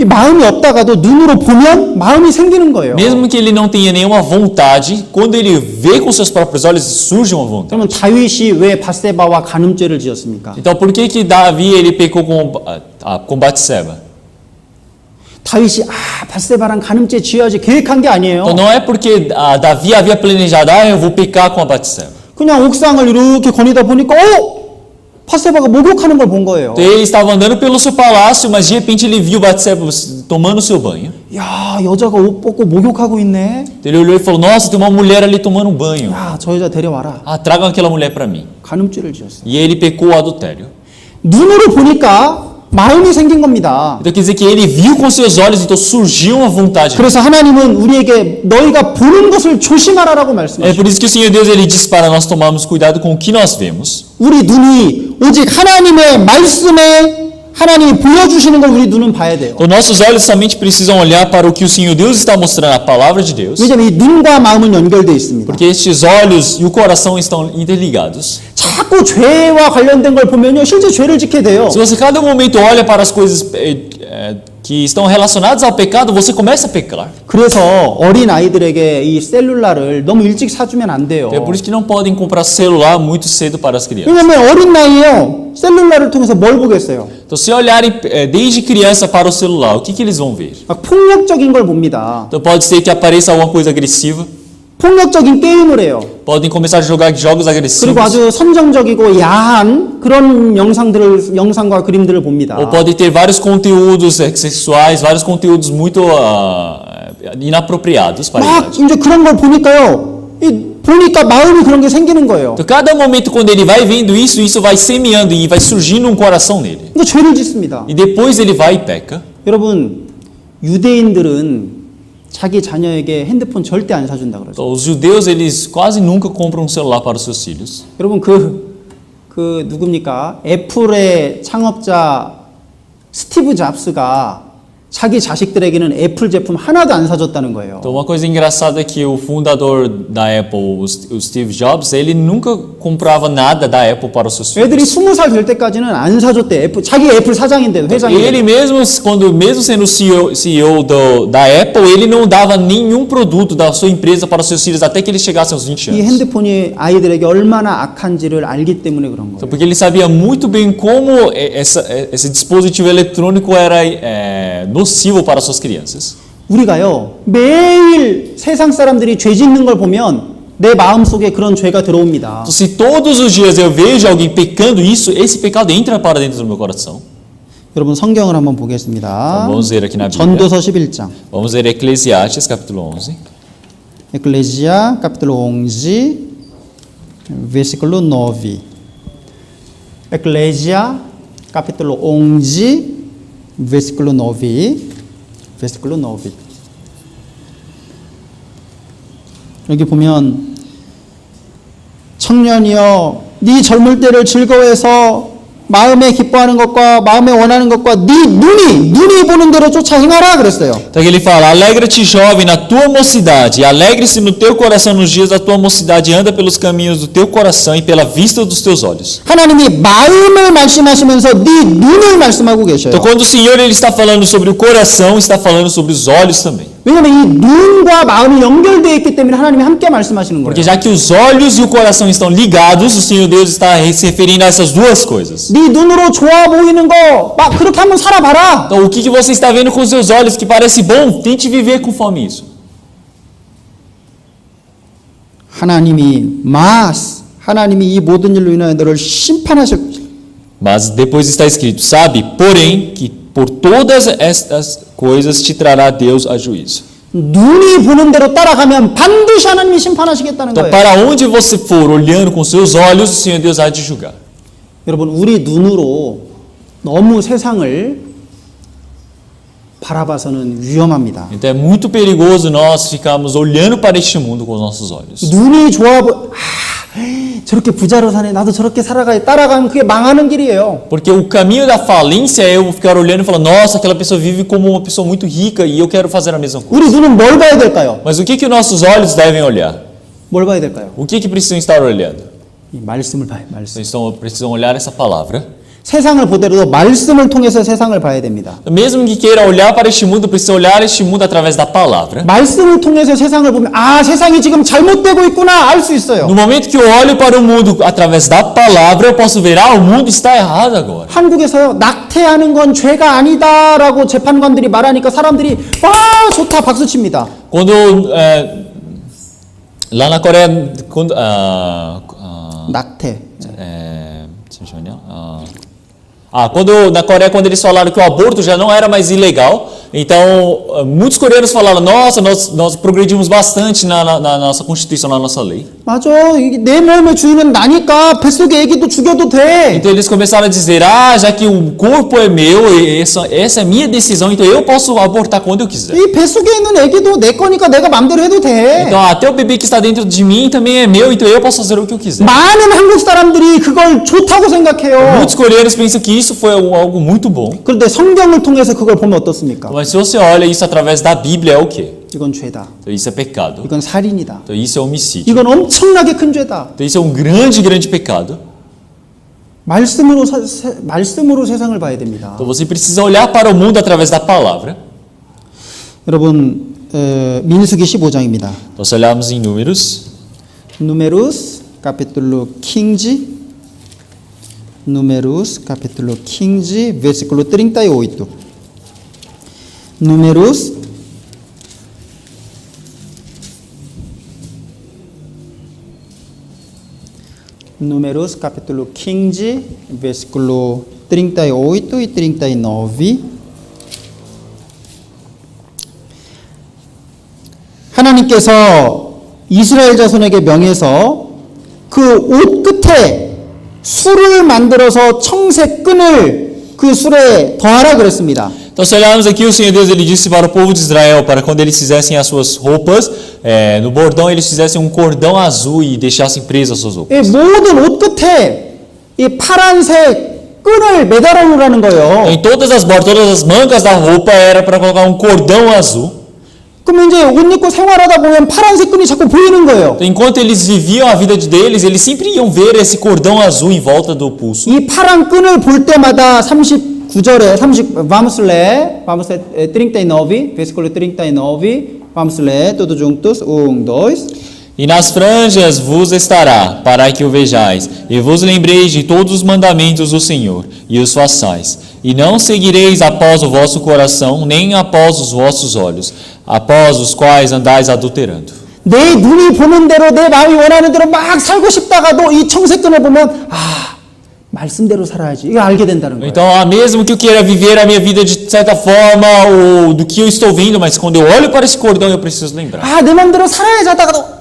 이 마음이 없다가도 눈으로 보면 마음이 생기는 거예요. Mesmo que ele não tenha nenhuma vontade, quando ele vê com seus próprios olhos, surge uma vontade. 그러면 다윗이 왜 밧세바와 간음죄를 지었습니까? Então, por que Davi ele pecou com Batseba? 다윗이 밧세바랑 간음죄 지어야지 계획한 게 아니에요. Então, não é porque Davi havia planejado, eu vou pecar com a Batseba. 그냥 옥상을 이렇게 거니다 보니까 밧세바가 목욕하는 걸 본 거예요. Então, ele estava andando pelo seu palácio, mas de repente ele viu Batseba tomando seu banho. 야, 여자가 옷 벗고 목욕하고 있네. Ele olhou e falou, nossa, tem uma mulher ali tomando um banho. 야, 저 여자 데려와라. Tragam aquela mulher para mim. 간음죄를 지었어요. E ele pecou o adultério. 눈으로 보니까 마음이 생긴 겁니다. Então quer dizer que ele viu com seus olhos, então surgiu uma vontade. 그래서 하나님은 우리에게 너희가 보는 것을 조심하라라고 É 말씀하시죠. por isso que o Senhor Deus ele diz para nós tomarmos cuidado com o que nós vemos. 우리 눈이 오직 하나님의 말씀에 하나님이 보여주시는 걸 우리 눈은 봐야 돼요. Então nossos olhos somente precisam olhar para o que o Senhor Deus está mostrando, a palavra de Deus. 왜냐하면 이 눈과 마음은 연결되어 있습니다. Porque estes olhos e o coração estão interligados. 자꾸 죄와 관련된 걸 보면요, 실제 죄를 짓게 돼요. Se você cada momento olha para as coisas que estão relacionadas ao pecado, você começa a pecar. 그래서 어린 아이들에게 이 셀룰라를 너무 일찍 사주면 안 돼요. É por isso que não podem comprar celular muito cedo para as crianças. 왜냐하면 어린 나이에요, 셀룰라를 통해서 뭘 보겠어요? Então, se olharem desde criança para o celular, o que eles vão ver? 막 폭력적인 걸 봅니다. Então, pode ser que apareça alguma coisa agressiva. 폭력적인 게임을 해요. Podem começar a jogar jogos 그리고 agressivos. 아주 선정적이고 야한 그런 영상과 그림들을 봅니다. Ou pode ter vários conteúdos sexuais, vários conteúdos muito inapropriados para a 막 idade. 이제 그런 걸 보니까요, 보니까 마음이 그런 게 생기는 거예요. Então, cada momento quando ele vai vendo isso vai semeando e vai surgindo um coração nele. 그러니까 죄를 짓습니다. E depois ele vai e peca. 여러분, 유대인들은 자기 자녀에게 핸드폰 절대 안 사준다 그러죠. Então, os judeus, eles quase nunca compram um celular para os seus filhos. 여러분 그 누굽니까? 애플의 창업자 스티브 잡스가 자기 자식들에게는 애플 제품 하나도 안 사줬다는 거예요. Então, uma coisa engraçada é que o fundador da Apple, o Steve Jobs, ele nunca comprava nada da Apple para os seus 애들이 filhos. 20살 될 때까지는 안 사줬대. 애플, 자기 애플 사장인데도 회장인데. Ele mesmo, mesmo sendo CEO da Apple, ele não dava nenhum produto da sua empresa para os seus filhos até que eles chegassem aos 20 이 anos. 핸드폰이 아이들에게 얼마나 악한지를 알기 때문에 그런 Então, 거예요. porque ele sabia muito bem como esse dispositivo eletrônico era nocivo para suas crianças. 우리가요, 매일 세상 사람들이 죄 짓는 걸 보면 내 마음 속에 그런 죄가 들어옵니다. Então, se todos os dias eu vejo alguém pecando isso, esse pecado entra para dentro do meu coração. 여러분 성경을 한번 보겠습니다. Vamos ver aqui na Bíblia. 전도서 11장. Vamos ver Eclesiastes, capítulo 11. Eclesia, capítulo 11, versículo 9. Eclesia, capítulo 11, versículo 9. Versículo 9. 여기 보면 청년이여 네 젊을 때를 즐거워해서 마음에 기뻐하는 것과 마음에 원하는 것과 네 눈이 보는 대로 쫓아 행하라 그랬어요. Então aqui ele fala: alegra-te, jovem, na tua mocidade, e alegre-se no teu coração nos dias da tua mocidade, anda pelos caminhos do teu coração e pela vista dos teus olhos. 하나님이 마음을 말씀하시면서 네 눈을 말씀하고 계셔요. Então quando o Senhor ele está falando sobre o coração, está falando sobre os olhos também. 왜냐하면 이 눈과 마음이 연결되어 있기 때문에 하나님이 함께 말씀하시는 Porque 거예요. já que os olhos e o coração estão ligados, o Senhor Deus está se referindo a essas duas coisas. 네 눈으로 좋아 보이는 거 막 그렇게 한번 살아봐라. Então o que você está vendo com os seus olhos que parece bom, tente viver conforme isso. 하나님이 이 모든 일로 인하여 너를 심판하실 것이다. Mas depois está escrito: sabe, porém, que por todas estas coisas te trará Deus a juízo. 눈이 보는 대로 따라가면 반드시 하나님이 심판하시겠다는 Então, 거예요. para onde você for olhando com seus olhos, o Senhor Deus há de julgar. 여러분, 우리 눈으로 너무 세상을 바라봐서는 위험합니다. Então é muito perigoso nós ficarmos olhando para este mundo com os nossos olhos. 눈이 좋아 저렇게 부자로 사네. 나도 저렇게 살아가야 따라가면 그게 망하는 길이에요. Porque o caminho da falência é eu ficar olhando e falar: nossa, aquela pessoa vive como uma pessoa muito rica e eu quero fazer a mesma coisa. 우리 눈은 뭘 봐야 될까요? Mas o que os nossos olhos devem olhar? 뭘 봐야 될까요? O que precisam estar olhando? 이 말씀을 봐요. 말씀. Então, precisam olhar essa palavra. 세상을 보더라도 말씀을 통해서 세상을 봐야 됩니다. Mesmo que queira olhar para este mundo, precisa olhar este mundo através da palavra. 말씀을 통해서 세상을 보면 세상이 지금 잘못되고 있구나 알 수 있어요. No momento que eu olho para o mundo através da palavra, eu posso ver: o mundo está errado agora. 한국에서요, 낙태하는 건 죄가 아니다라고 재판관들이 말하니까 사람들이 와 좋다 박수 칩니다. Quando lá na Coreia, quando 낙태. quando na Coreia, quando eles falaram que o aborto já não era mais ilegal, então muitos coreanos falaram: nossa, nós progredimos bastante na nossa Constituição, na nossa lei. 맞아. 이게 내 몸의 주인은 나니까 뱃속의 애기도 죽여도 돼. Então eles começaram a dizer: ah, já que o corpo é meu, essa é minha decisão, então eu posso abortar quando eu quiser. 이 뱃속에 있는 애기도 내 거니까 내가 마음대로 해도 돼. Então até o bebê que está dentro de mim também é meu, então eu posso fazer o que eu quiser. 많은 한국 사람들이 그걸 좋다고 생각해요. Muitos coreanos pensam que isso foi algo muito bom. 그런데 성경을 통해서 그걸 보면 어떻습니까? Mas se você olha isso através da Bíblia, é o quê? 이건 죄다. Então isso é pecado. 이건 살인이다. Então isso é homicídio. 이건 엄청나게 큰 죄다. Então isso é grande, grande pecado. 말씀으로 세상을 봐야 됩니다. Então você precisa olhar para o mundo através da palavra. 여러분 민수기 15장입니다. Então se olharmos em Números, Números capítulo 15. Números capítulo 15, versículo 38. Números Números capítulo 15, versículo 38 e 39. 하나님께서 이스라엘 자손에게 명해서 그 옷 끝에 술을 만들어서 청색 끈을 그 술에 더하라 그랬습니다. então se olharmos aqui, o Senhor Deus ele disse para o povo de Israel, para quando eles fizessem as suas roupas, no bordão eles fizessem um cordão azul e deixassem presas as suas roupas. 이 모든 옷 끝에 이 파란색 끈을 매달아 놓으라는 거예요. Em todas as bordas, todas as mangas da roupa era para colocar um cordão azul. 그러면 이제 옷 입고 생활하다 보면 파란색 끈이 자꾸 보이는 거예요. Então, enquanto eles viviam a vida deles, eles sempre iam ver esse cordão azul em volta do pulso. 이 파란 끈을 볼 때마다 39절에 vamos ler 39, versículo 39, vamos ler todos juntos, 1, 2. E nas franjas vos estará, para que o vejais, e vos lembreis de todos os mandamentos do Senhor, e os façais. E não seguireis após o vosso coração, nem após os vossos olhos, após os quais andais adulterando. 내 눈이 보는 대로 내 마음이 원하는 대로 막 살고 싶다가도 이 청색끈을 보면 말씀대로 살아야지. 이거 알게 된다는 거예요. Então, mesmo que eu queira viver a minha vida de certa forma, ou do que eu estou vendo, mas quando eu olho para esse cordão, eu preciso lembrar. 내 마음대로 살아야지 하다가도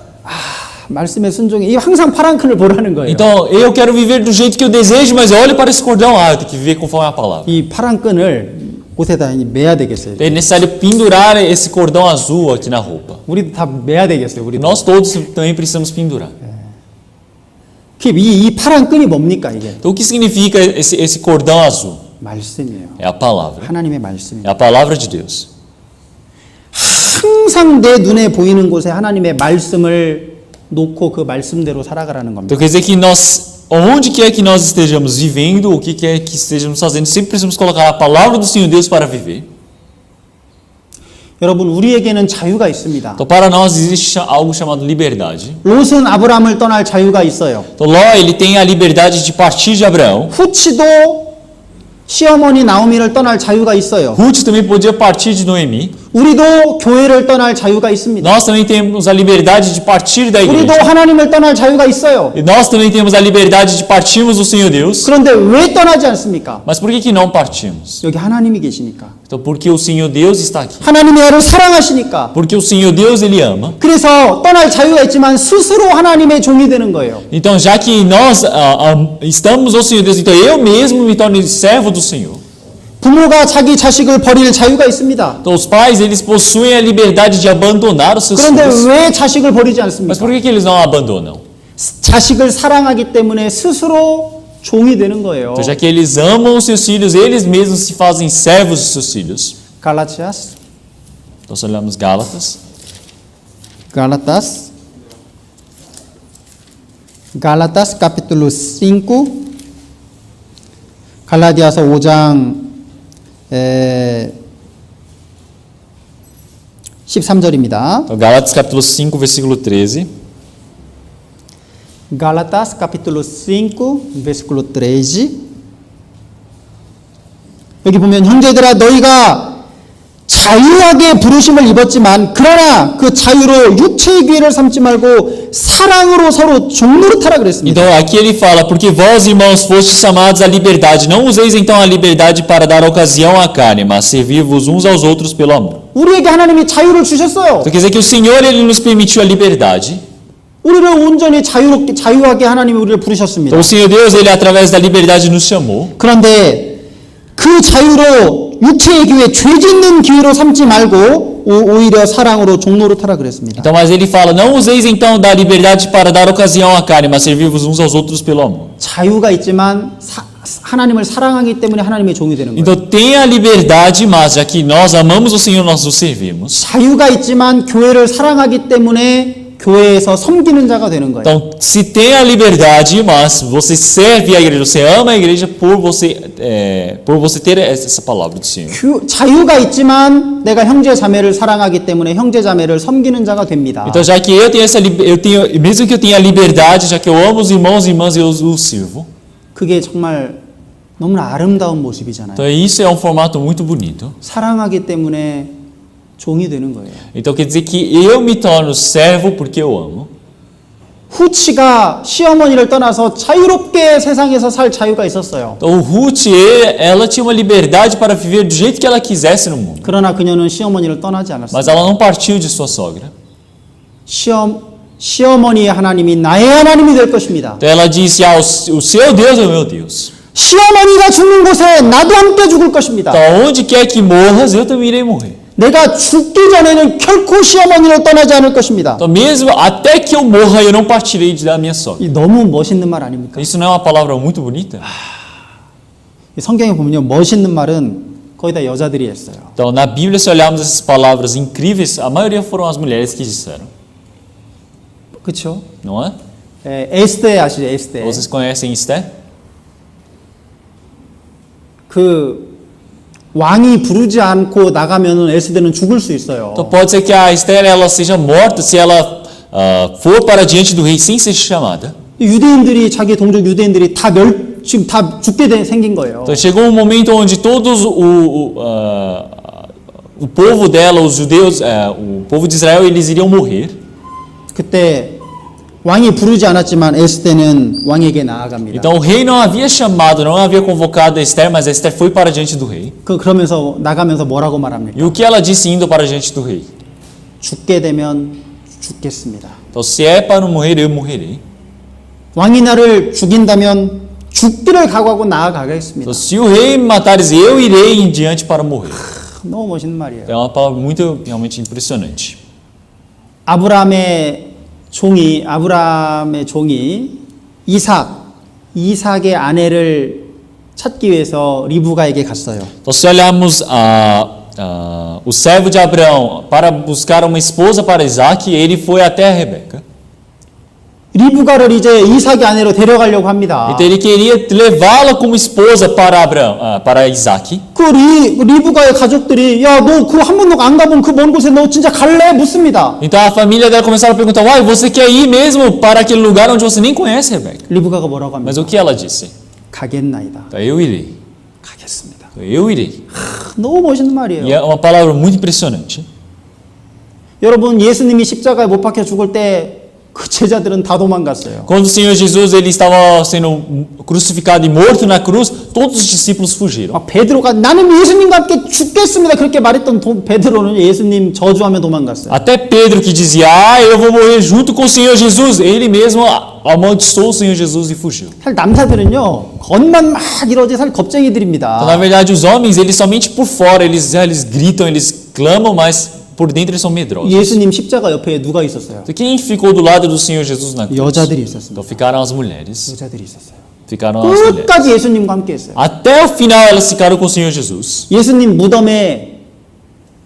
말씀에 순종해. 이 항상 파란 끈을 보라는 거예요. Então, eu quero viver do jeito que eu desejo, mas eu olho para esse cordão, eu tenho que viver conforme a palavra. 이 파란 끈을 옷에다 매야 되겠어요. É necessário pendurar esse cordão azul aqui na roupa. 우리도 다 매야 되겠어요. 우리도. Nós todos também precisamos pendurar. 이 파란 끈이 뭡니까 이게? Então, o que significa esse cordão azul? 말씀이에요. É a palavra. 하나님의 말씀이에요. É a palavra de Deus. 항상 내 눈에 보이는 곳에 하나님의 말씀을 놓고 그 말씀대로 살아가라는 겁니다. Então, quer dizer que nós, onde quer que nós estejamos vivendo, o que quer que estejamos fazendo, sempre precisamos colocar a palavra do Senhor Deus para viver. 여러분, 우리에게는 자유가 있습니다. Então, para nós existe algo chamado liberdade. 롯은 아브라함을 떠날 자유가 있어요. Então, Ló, ele tem a liberdade de partir de Abraão. 후치도 시어머니 나오미를 떠날 자유가 있어요. Ruth também podia partir de Noemi. 우리도 교회를 떠날 자유가 있습니다. Nós também temos a liberdade de partir da 우리도 igreja. 하나님을 떠날 자유가 있어요. E nós também temos a liberdade de partirmos do Senhor Deus. 그런데 왜 떠나지 않습니까? Mas por que não partimos? 여기 하나님이 계시니까. Então, porque o Senhor Deus está aqui. 하나님의 애를 사랑하시니까. Porque o Senhor Deus, Ele ama. 그래서 떠날 자유가 있지만 스스로 하나님의 종이 되는 거예요. Então, já que nós estamos ao Senhor Deus, então eu mesmo me torno servo do Senhor. 부모가 자기 자식을 버릴 자유가 있습니다. Então, os pais, eles possuem a liberdade de abandonar os seus 그런데 filhos. 왜 자식을 버리지 Mas 않습니까? por que eles não abandonam? 자식을 사랑하기 때문에 스스로 종이 되는 거예요. Então, já que eles amam os seus filhos, eles mesmos se fazem servos dos seus filhos. 갈라티아스. Então, se olharmos Gálatas. Gálatas capítulo 5. 갈라디아서 5장 13절입니다. Então, Gálatas capítulo 5, versículo 13. Gálatas capítulo 5, versículo 13. 여기 보면 형제들아 너희가 자유하게 부르심을 입었지만 그러나 그 자유로 육체의 기회를 삼지 말고 사랑으로 서로 종노릇하라 그랬습니다. Então aqui ele fala, porque vós, irmãos, fostes chamados à liberdade, não useis então a liberdade para dar ocasião à carne, mas servir-vos uns aos outros pelo amor. 우리에게 하나님이 자유를 주셨어요. Então quer dizer que o Senhor, ele nos permitiu a liberdade. 우리를 온전히 자유하게 하나님이 우리를 부르셨습니다. Então o Senhor Deus, ele através da liberdade nos chamou. 그런데 그 자유로 육체의 기회, 죄 짓는 기회로 삼지 말고 오히려 사랑으로 종로로 타라 그랬습니다. Então, mas ele fala, não useis então da liberdade para dar ocasião à carne, mas servir-vos uns aos outros pelo amor. 자유가 있지만 하나님을 사랑하기 때문에 하나님의 종이 되는 거예요. Então tenha a liberdade, mas já que nós amamos o Senhor, nós o servimos. 자유가 있지만 교회를 사랑하기 때문에 교회에서 섬기는 자가 되는 거예요. Então, se tem a liberdade, mas você serve a igreja, você ama a igreja por você ter essa palavra do Senhor. 자유가 있지만 내가 형제 자매를 사랑하기 때문에 형제 자매를 섬기는 자가 됩니다. Então, já que eu tenho mesmo que eu tenha a liberdade, já que eu amo os irmãos e irmãs, eu os sirvo. 그게 정말 너무나 아름다운 모습이잖아요. Então, isso é um formato muito bonito. 사랑하기 때문에 종이 되는 거예요. Então, quer dizer que eu me torno servo porque eu amo. 후치가 시어머니를 떠나서 자유롭게 세상에서 살 자유가 있었어요. Então, Ruth, ela tinha uma liberdade para viver do jeito que ela quisesse no mundo. 그러나 그녀는 시어머니를 떠나지 않았어요. Mas ela não partiu de sua sogra. 시어머니의 하나님이 나의 하나님이 될 것입니다. Então, ela disse, o seu Deus é o meu Deus. 시어머니가 죽는 곳에 나도 함께 죽을 것입니다. Então, onde quer que morras, eu também irei morrer. 내가 죽기 전에는 결코 시어머니를 떠나지 않을 것입니다. Então, mesmo até que eu morra, eu não partirei da minha sogra. 이 너무 멋있는 말 아닙니까? Isso não é uma palavra muito bonita? 성경에 보면요, 멋있는 말은 거의 다 여자들이 했어요. Então, na Bíblia, se olharmos essas palavras incríveis, a maioria foram as mulheres que disseram. 그렇죠? Não é? 에스테 아시죠? 에스테. Vocês conhecem Esther? 그 왕이 부르지 않고 나가면은 에스테는 죽을 수 있어요. Então, pode ser que a Esther ela seja morta se ela for para diante do rei sem ser chamada. 유대인들이 자기 동족 유대인들이 지금 다 죽게 생긴 거예요. Então, chegou um momento onde todos o povo dela, os judeus, o povo de Israel, eles iriam morrer. 그때 왕이 부르지 않았지만 에스테는 왕에게 나아갑니다. Então o rei não havia chamado, não havia convocado a Esther, mas a Esther foi para diante do rei. 그러면서 나가면서 뭐라고 말합니까? E o que ela disse indo para diante do rei? 죽게 되면 죽겠습니다. Então se é para não morrer, eu morrerei. 왕이 나를 죽인다면 죽기를 각오하고 나아가겠습니다. Então, se o rei me matares, eu irei em diante para morrer. 너무 멋있는 말이에요. É uma palavra muito realmente impressionante. 아브라함의 종이 이삭의 아내를 찾기 위해서 리브가에게 갔어요. Então, se olharmos o servo de Abraão para buscar uma esposa para Isaac, ele foi até a Rebeca. 리브가를 이제 이삭의 아내로 데려가려고 합니다. Então ele queria levá-la como esposa para para Isaac. 그 리브가의 가족들이 야, 너 그 한 번도 안 가본 그 먼 곳에 너 진짜 갈래? 묻습니다. Então a família dela começaram a perguntar: "Uai, você quer ir mesmo para aquele lugar onde você nem conhece, Rebeca?" 리브가가 뭐라고 합니까? Mas o que ela disse? 가겠나이다. Então, eu irei. 가겠습니다. Então, eu irei. 너무 멋있는 말이에요. E é uma palavra muito impressionante. 여러분, 예수님이 십자가에 못 박혀 죽을 때 그 제자들은 다 도망갔어요. Quando o Senhor Jesus ele estava sendo crucificado e morto na cruz, todos os discípulos fugiram. 베드로가 나는 예수님과 함께 죽겠습니다. 그렇게 말했던 베드로는 예수님 저주하며 도망갔어요. Até Pedro que dizia: eu vou morrer junto com o Senhor Jesus, ele mesmo amaldiçoou o Senhor Jesus e fugiu. 사실 남자들은요, 겉만 막 이러지 사실 Então, 겁쟁이들입니다. na verdade, os homens, eles somente por fora, eles gritam, eles clamam, mas por dentro eles são medrosos. 예수님 십자가 옆에 누가 있었어요? Então, quem ficou do lado do Senhor Jesus na cruz? 여자들이 있었습니다. Então ficaram as mulheres. 여자들이 있었어요. Ficaram as mulheres. 끝까지 예수님과 함께 했어요. Até o final elas ficaram com o Senhor Jesus. 예수님 무덤에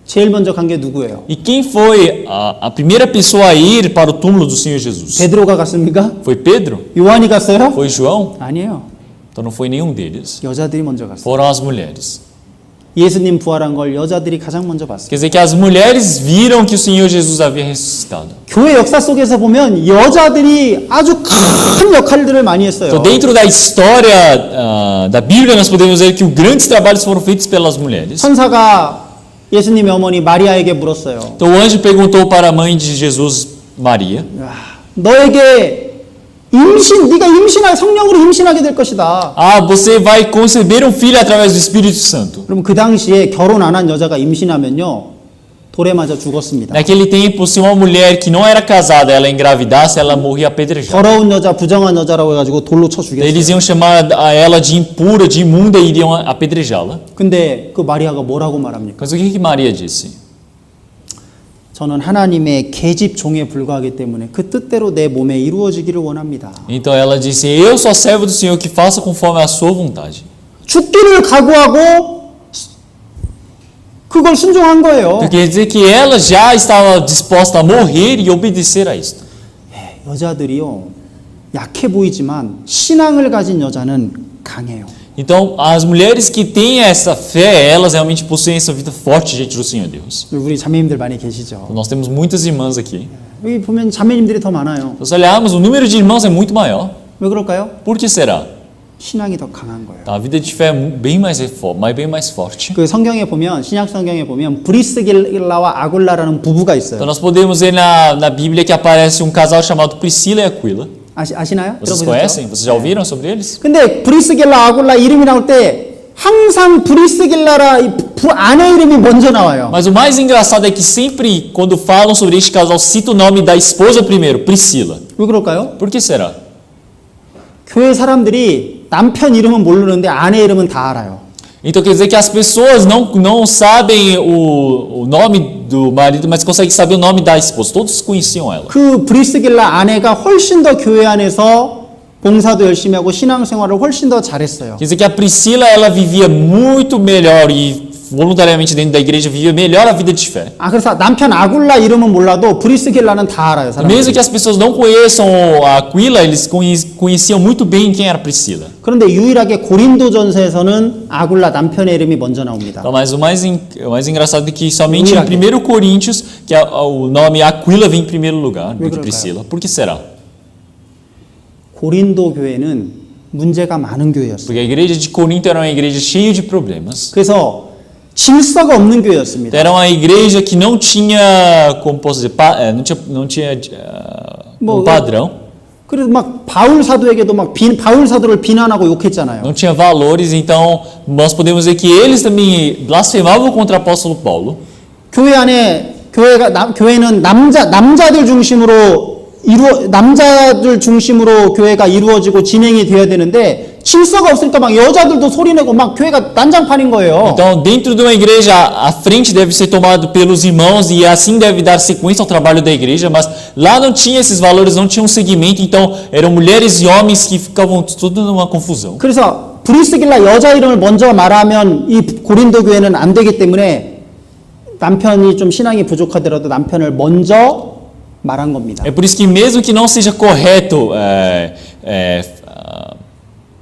제일 먼저 간 게 누구예요? E quem foi a primeira pessoa a ir para o túmulo do Senhor Jesus? 베드로가 갔습니까? Foi Pedro? 요한이 갔어요? Foi João? 아니에요. Então não foi nenhum deles. 여자들이 먼저 갔어요. Foram as mulheres. 예수님 부활한 걸 여자들이 가장 먼저 봤어요. Quer dizer que as mulheres viram que o Senhor Jesus havia ressuscitado. 교회 역사 속에서 보면 여자들이 아주 큰 역할들을 많이 했어요. Então, dentro da história da Bíblia, nós podemos ver que os grandes trabalhos foram feitos pelas mulheres. 천사가 예수님의 어머니 마리아에게 물었어요. Então, o anjo perguntou para a mãe de Jesus, Maria: 너에게 네가 성령으로 임신하게 될 것이다. você vai conceber um filho através do Espírito Santo. 그럼 그 당시에 결혼 안 한 여자가 임신하면요, 돌에 맞아 죽었습니다. Naquele tempo, se uma mulher que não era casada, ela engravidasse, ela morria apedrejada. 더러운 여자, 부정한 여자라고 해가지고 돌로 쳐 죽였어요. Eles iam chamar a ela de impura, de imunda e iriam apedrejá-la. 근데 그 마리아가 뭐라고 말합니까? Mas o que Maria disse? 저는 하나님의 계집 종에 불과하기 때문에 그 뜻대로 내 몸에 이루어지기를 원합니다. Então ela disse: Eu sou servo do Senhor, que faça conforme a sua vontade. 죽기를 각오하고 그걸 순종한 거예요. Então quer dizer que ela já estava disposta a morrer e obedecer a isto. 여자들이요, 약해 보이지만 신앙을 가진 여자는 강해요. Então, as mulheres que têm essa fé, elas realmente possuem essa vida forte diante do Senhor Deus. 우리 자매님들 많이 계시죠? Nós temos muitas irmãs aqui. 여기 보면 자매님들이 더 많아요. Se olharmos, o número de irmãos é muito maior. 왜 그럴까요? Por que será? 신앙이 더 강한 거예요. A vida de fé é bem mais forte. 그 성경에 보면 신약 성경에 보면 브리스길라와 아굴라라는 부부가 있어요. Então nós podemos ver na Bíblia que aparece um casal chamado Priscila e Aquila. 아시나요? Vocês 들어보셨죠? conhecem? Vocês já ouviram sobre eles? 근데 브리스길라 아굴라 이름이 나올 때 항상 브리스길라라 아내 이름이 먼저 나와요. Mas o mais engraçado é que sempre quando falam sobre este casal cita o nome da esposa primeiro, Priscila. 왜 그럴까요? Por que será? 교회 사람들이 남편 이름은 모르는데 아내 이름은 다 알아요. Então quer dizer que as pessoas não sabem o nome do marido, mas conseguem saber o nome da esposa. Todos conheciam ela. 그 브리스길라 아내가 훨씬 더 교회 안에서 봉사도 열심히 하고 신앙생활을 훨씬 더 잘했어요. Quer dizer que a Priscila ela vivia muito melhor e voluntariamente dentro da igreja vivia melhor a vida de fé. 그래서 남편 아굴라 이름은 몰라도 브리스길라는 다 알아요. Mesmo que as pessoas não conheçam a Aquila, eles conheciam muito bem quem era Priscila. 그런데 유일하게 고린도전서에서는 아굴라 남편의 이름이 먼저 나옵니다. Então, mas o mais engraçado é que somente em 1 Coríntios que o nome Aquila vem em primeiro lugar do que Priscila. Por que será? 고린도 교회는 문제가 많은 교회였어요. Porque a igreja de Corinto era uma igreja cheia de problemas. 그래서 질서가 없는 교회였습니다. Era uma igreja que não tinha, como posso dizer, não tinha padrão. 그래서 막 바울 사도에게도 바울 사도를 비난하고 욕했잖아요. Não tinha valores, então nós podemos dizer que eles também blasfemavam contra o apóstolo Paulo. 교회 안에 교회는 남자들 중심으로 교회가 이루어지고 진행이 돼야 되는데 질서가 없으니까 막 여자들도 소리내고 막 교회가 난장판인 거예요. Então, dentro de uma igreja, a frente deve ser tomada pelos irmãos e assim deve dar sequência ao trabalho da igreja, mas lá não tinha esses valores, não tinha um segmento, então eram mulheres e homens que ficavam tudo numa confusão. 그래서 브리스길라 여자 이름을 먼저 말하면 이 고린도 교회는 안 되기 때문에 남편이 좀 신앙이 부족하더라도 남편을 먼저 말한 겁니다. É por isso que mesmo que não seja correto,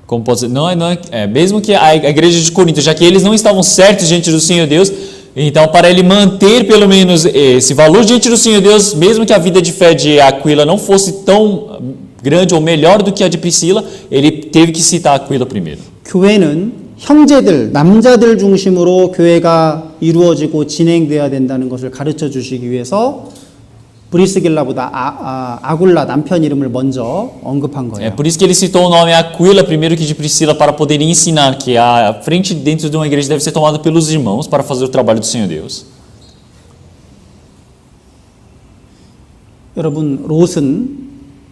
como posso dizer, mesmo que a igreja de Corinto, já que eles não estavam certos diante do Senhor Deus, então para ele manter pelo menos esse valor diante do Senhor Deus, mesmo que a vida de fé de Aquila não fosse tão grande ou melhor do que a de Priscila, ele teve que citar Aquila primeiro. 교회는 형제들, 남자들 중심으로 교회가 이루어지고 진행돼야 된다는 것을 가르쳐 주시기 위해서 브리스길라보다 아굴라 남편 이름을 먼저 언급한 거예요. É por isso que ele citou o nome Aquila primeiro que de Priscila para poder ensinar que a frente dentro de uma igreja deve ser tomada pelos irmãos para fazer o trabalho do Senhor Deus. 여러분, 롯은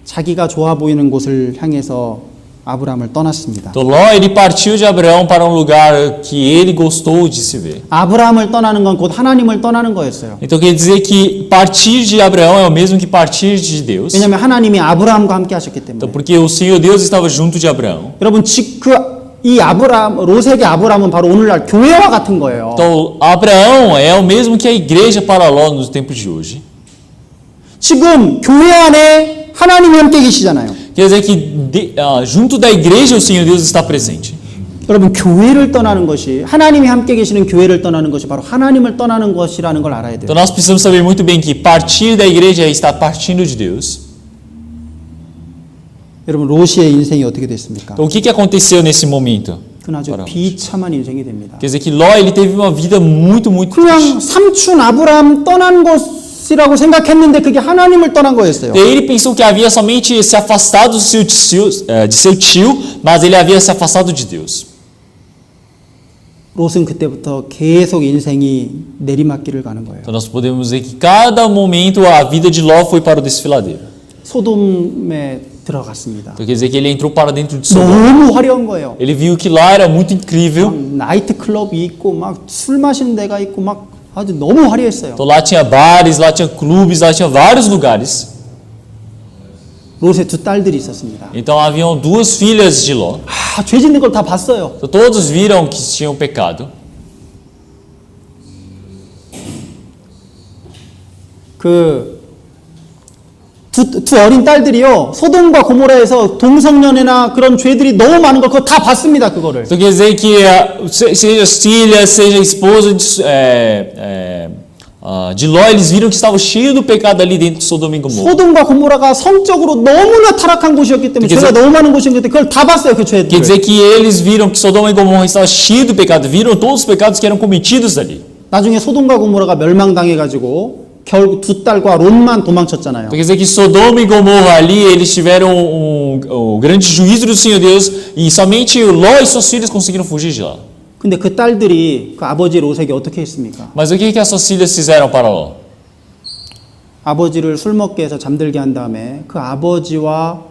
자기가 좋아 보이는 곳을 향해서 아브라함을 떠났습니다. Então Ló ele partiu de Abraão para um lugar que ele gostou de se ver. 아브라함을 떠나는 건 곧 하나님을 떠나는 거였어요. Então quer dizer que partir de Abraão é o mesmo que partir de Deus. 왜냐하면 하나님이 아브라함과 함께 하셨기 때문에. Então porque o Senhor Deus estava junto de Abraão. 여러분, 이 롯에게 아브라함은 바로 오늘날 교회와 같은 거예요. Então Abraão é o mesmo que a igreja para Ló nos tempos de hoje. 지금 교회 안에 하나님이 함께 계시잖아요. Quer dizer que junto da igreja o Senhor Deus está presente. 여러분, 교회를 떠나는 것이 하나님이 함께 계시는 교회를 떠나는 것이 바로 하나님을 떠나는 것이라는 걸 알아야 돼요. Então nós precisamos saber muito bem que partir da igreja é estar partindo de Deus. 여러분, 롯의 인생이 어떻게 됐습니까? Então o que aconteceu nesse momento? 그건 아주 비참한 인생이 됩니다. Quer dizer que Ló ele teve uma vida muito 그냥 triste. 삼촌 아브라함 떠난 것이라고 생각했는데 그게 하나님을 떠난 거였어요. Ele pensou que havia somente se afastado de seu tio, mas ele havia se afastado de Deus. 롯은 그때부터 계속 인생이 내리막길을 가는 거예요. Então nós podemos ver que cada momento a vida de Ló foi para o desfiladeiro. 소돔에 들어갔습니다. Então quer dizer que ele entrou para dentro de Sodoma. 너무 화려한 거예요. Ele viu que lá era muito incrível. 나이트 클럽이 있고 막 술 마시는 데가 있고 막 아주 너무 화려했어요. Então lá tinha bares, lá tinha clubes, lá tinha vários lugares. 롯의 두 딸들이 있었습니다. Então haviam duas filhas de Ló. 죄 짓는 걸 다 봤어요. Então todos viram que tinham pecado. 두 어린 딸들이요, 소돔과 고모라에서 동성연애나 그런 죄들이 너무 많은 걸 그거 다 봤습니다, 그거를. Então quer dizer que seja as filhas, seja a esposa de Ló, eles viram que estava cheio do pecado ali dentro de Sodoma e Gomorra. 소돔과 고모라가 성적으로 너무나 타락한 곳이었기 때문에 죄가 너무 많은 곳이었기 때문에 그걸 다 봤어요, 그 죄들. Quer dizer que eles viram que Sodoma e Gomorra estava cheio do pecado, viram todos os pecados que eram cometidos ali. 나중에 소돔과 고모라가 멸망당해가지고 결국 두 딸과 롯만 도망쳤잖아요. Então quer dizer que Sodoma e Gomorra ali, eles tiveram o grande juízo do Senhor Deus e somente Ló e suas filhas conseguiram fugir de lá. 근데 그 딸들이 그 아버지 롯에게 어떻게 했습니까? Mas o que as suas filhas fizeram para Ló? 아버지를 술 먹게 해서 잠들게 한 다음에 그 아버지와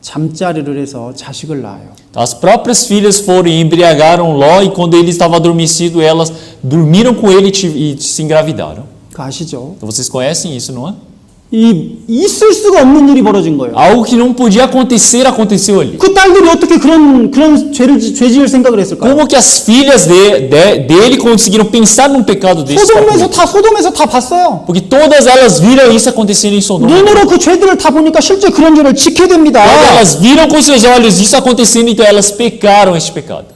잠자리를 해서 자식을 낳아요. As próprias filhas foram e embriagaram Ló e quando ele estava adormecido, elas dormiram com ele e se engravidaram. 그거 아시죠? Então vocês conhecem isso, não é? 있을 수가 없는 일이 벌어진 거예요. Algo que não podia acontecer, aconteceu ali. 그 딸들이 어떻게 그런 죄 지을 생각을 했을까요? Como que as filhas dele conseguiram pensar num pecado desse? 소돔에서 다 봤어요. Porque todas elas viram isso acontecendo em Sodoma. 눈으로 그 죄들을 다 보니까 실제 그런 죄를 지켜야 됩니다. Quando elas viram com seus olhos isso acontecendo, então elas pecaram este pecado.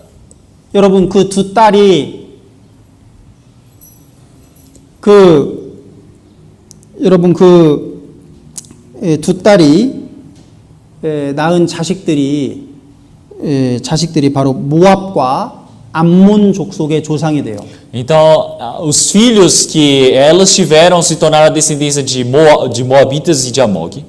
여러분 그 두 딸이 두 딸이 낳은 자식들이 바로 모압과 암몬 족속의 조상이 돼요. Então, os filhos que elas tiveram se tornaram a descendência de Moabitas e de Amog.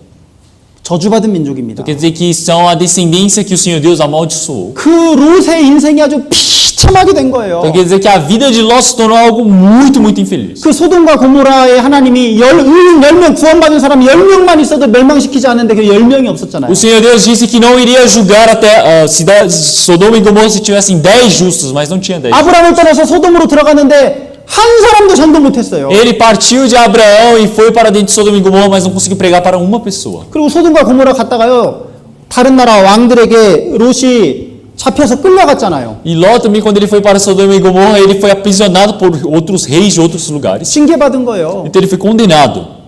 저주받은 민족입니다. Quer dizer que são a descendência que o Senhor Deus amaldiçoou. 그 롯의 인생이 아주 비참하게 된 거예요. Então quer dizer que a vida de Ló se tornou algo muito, muito infeliz. 그 소돔과 고모라의 하나님이 10명 구원받은 사람 10명만 있어도 멸망시키지 않는데 그 10명이 없었잖아요. O Senhor Deus disse que não iria julgar até Sodoma e Gomorra se tivessem 10 justos, mas não tinha 10. 아브라함을 떠나서 소돔으로 들어갔는데 한 사람도 전도 못했어요. Ele partiu de Abraão e foi para dentro de Sodoma e Gomorra, mas não conseguiu pregar para uma pessoa. 그리고 소돔과 고모라 갔다가요, 다른 나라 왕들에게 롯이 잡혀서 끌려갔잖아요. E Ló também, quando ele foi para Sodoma e Gomorra, ele foi aprisionado por outros reis de outros lugares. 징계받은 거예요. Então ele foi condenado.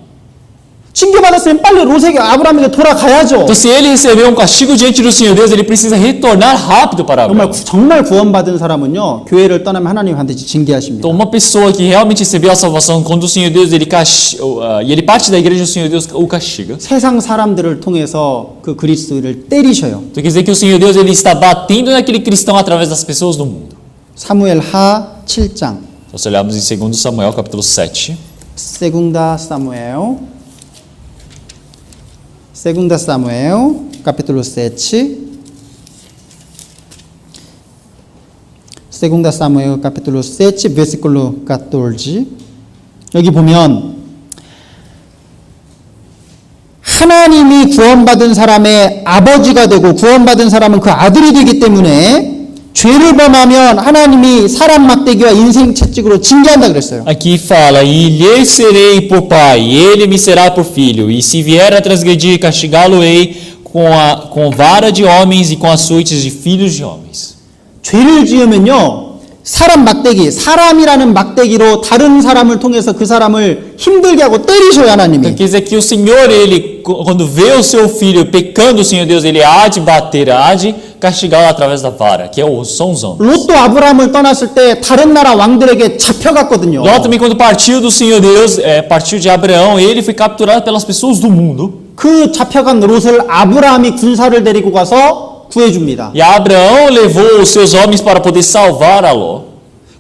징계받았으면 빨리 롯에게 아브라함에게 돌아가야죠. Então se ele recebeu castigo diante do Senhor Deus, ele precisa retornar rápido para Abraão. 정말 구원받은 사람은요, 교회를 떠나면 하나님 반드시 징계하십니다. Então uma pessoa que realmente recebeu a salvação, quando o Senhor Deus ele parte da igreja, o Senhor Deus o castiga. 세상 사람들을 통해서 그 그리스도를 때리셔요. Então quer dizer que o Senhor Deus ele está batendo naquele cristão através das pessoas do mundo. 사무엘 하 7장. Então, se olharmos em 2 Samuel, capítulo 7. Segunda Samuel, capítulo 7. Segunda Samuel, capítulo 7, versículo 14. 여기 보면 하나님이 구원받은 사람의 아버지가 되고 구원받은 사람은 그 아들이 되기 때문에 죄를 범하면 하나님이 사람 막대기와 인생 채찍으로 징계한다 그랬어요. Aqui fala, e lhe serei por pai, e ele me será por filho, e se vier a transgredir, castigá-lo-ei com vara de homens e com açoites de filhos de homens. 죄를 지으면요, 사람이라는 막대기로 다른 사람을 통해서 그 사람을 힘들게 하고 때리셔요, 하나님이. Quer dizer que o Senhor, ele, quando vê o seu filho pecando, o Senhor Deus, ele há de bater, há de castigá-lo através da vara, que são os homens. 롯도 아브라함을 떠났을 때 다른 나라 왕들에게 잡혀갔거든요. Ló também, quando partiu do Senhor Deus, partiu de Abraão, ele foi capturado pelas pessoas do mundo. 그 잡혀간 롯을 아브라함이 군사를 데리고 가서 구해줍니다. E Abraão levou os seus homens para poder salvar a Ló.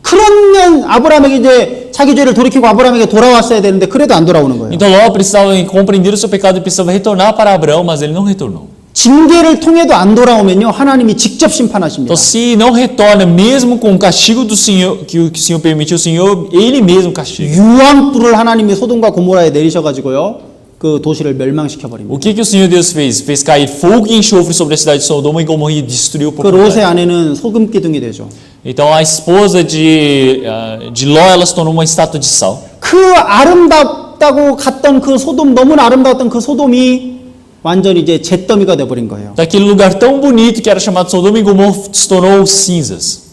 그러면 아브라함에게 이제 자기 죄를 돌이키고 아브라함에게 돌아왔어야 되는데 그래도 안 돌아오는 거예요. Então Ló precisava compreender o seu pecado e precisava retornar para Abraão, mas ele não retornou. 징계를 통해도 안 돌아오면요 하나님이 직접 심판하십니다. Então, se não retorna, mesmo com o castigo do Senhor, que o Senhor permitiu, o Senhor, Ele mesmo castiga. 유황불을 하나님이 소돔과 고모라에 내리셔가지고요 그 도시를 멸망시켜 버립니다. O que o Senhor Deus fez? Fez cair fogo e enxofre sobre a cidade de Sodoma e Gomorra e destruiu por 그 롯의 completo. 아내는 소금 기둥이 되죠. Então, a esposa de Ló, ela se tornou uma estátua de sal. 그 아름답다고 갔던 그 소돔 너무나 아름다웠던 그 소돔이 완전히 이제 잿더미가 돼버린 거예요. Daquele lugar tão bonito que era chamado Sodoma e Gomorra se tornou cinzas.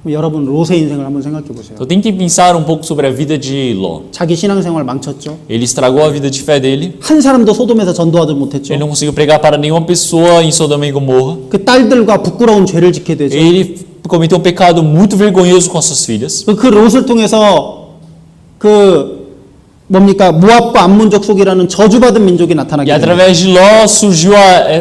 여러분 롯의 인생을 한번 생각해 보세요. Então, tentem pensar um pouco sobre a vida de Ló. 자기 신앙생활 망쳤죠. Ele estragou a vida de fé dele. 한 사람도 소돔에서 전도하지 못했죠. Ele não conseguiu pregar para nenhuma pessoa em Sodoma e Gomorra. 그 딸들과 부끄러운 죄를 짓게 되죠. Ele cometeu um pecado muito vergonhoso com as suas filhas. 그 롯을 통해서 그 뭡니까 모압과 암몬족 속이라는 저주받은 민족이 나타나게 E 됩니다. através de Ló surgiu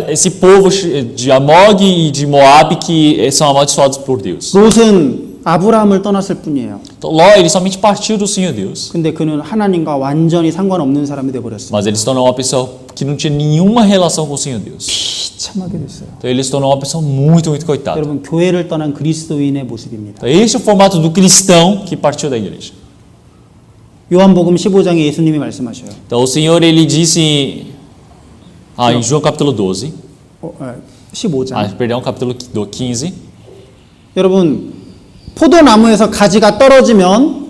esse povo de Amog e de Moab que são amaldiçoados por Deus. 롯은 아브라함을 떠났을 뿐이에요. Então, Ló, ele somente partiu do Senhor Deus. 근데 그는 하나님과 완전히 상관없는 사람이 되어버렸어요. Mas ele se tornou uma pessoa que não tinha nenhuma relação com o Senhor Deus. 비참하게 됐어요. Então ele se tornou uma pessoa muito, muito coitada. 여러분 교회를 떠난 그리스도인의 모습입니다. Então, esse é o formato do cristão que partiu da igreja. 요한복음 15장에 예수님이 말씀하셔요. Então o Senhor, ele disse em João capítulo 12, 15장. perdão, capítulo 15, 여러분 포도나무에서 가지가 떨어지면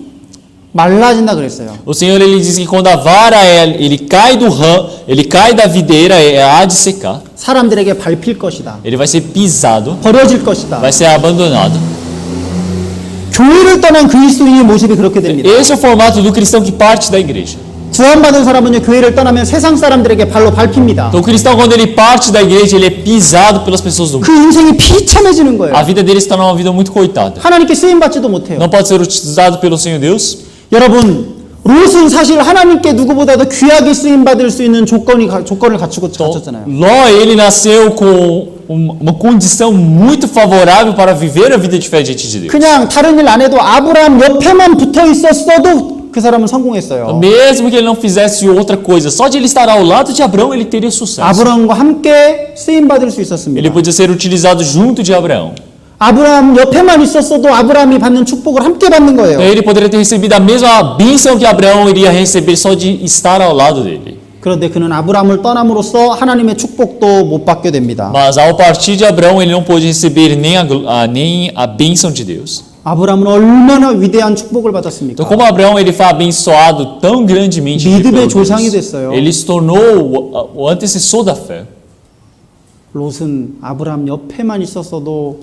말라진다 그랬어요. o Senhor, ele disse que quando a vara ele cai do ramo, ele cai da videira, há de secar. 사람들에게 밟힐 것이다. Ele vai ser pisado, 버려질 것이다. vai ser abandonado. 교회를 떠난 그리스도인의 모습이 그렇게 됩니다. Esse é o formato do cristão que parte da igreja. 구원받은 사람은요 교회를 떠나면 세상 사람들에게 발로 밟힙니다. Então o cristão, quando ele parte da igreja, ele é pisado pelas pessoas do mundo. 그 인생이 비참해지는 거예요. A vida dele se torna uma vida muito coitada. 하나님께 쓰임 받지도 못해요. Não pode ser utilizado pelo Senhor Deus. 여러분 롯은 사실 하나님께 누구보다도 귀하게 쓰임 받을 수 있는 조건을 갖추고 갖췄잖아요. Ló, ele nasceu com uma condição muito favorável para viver a vida de fé diante de Deus. 그냥 다른 일 안 해도 아브라함 옆에만 붙어 있었어도 그 사람은 성공했어요. Mesmo que ele não fizesse outra coisa, só de ele estar ao lado de Abraão, ele teria sucesso. 아브라함과 함께 쓰임 받을 수 있었습니다. Ele podia ser utilizado junto de Abraão. 아브라함 옆에만 있었어도 아브라함이 받는 축복을 함께 받는 거예요. Então, ele poderia ter recebido a mesma bênção que Abraão iria receber só de estar ao lado dele. 그런데 그는 아브라함을 떠남으로써 하나님의 축복도 못 받게 됩니다. Mas ao partir de Abraão, ele não pôde receber nem a bênção de Deus. 아브라함은 얼마나 위대한 축복을 받았습니까? Então, como Abraão ele foi abençoado tão grandemente pelo 믿음의 Deus, 조상이 됐어요. ele se tornou o antecessor da fé. 롯은 아브라함 옆에만 있었어도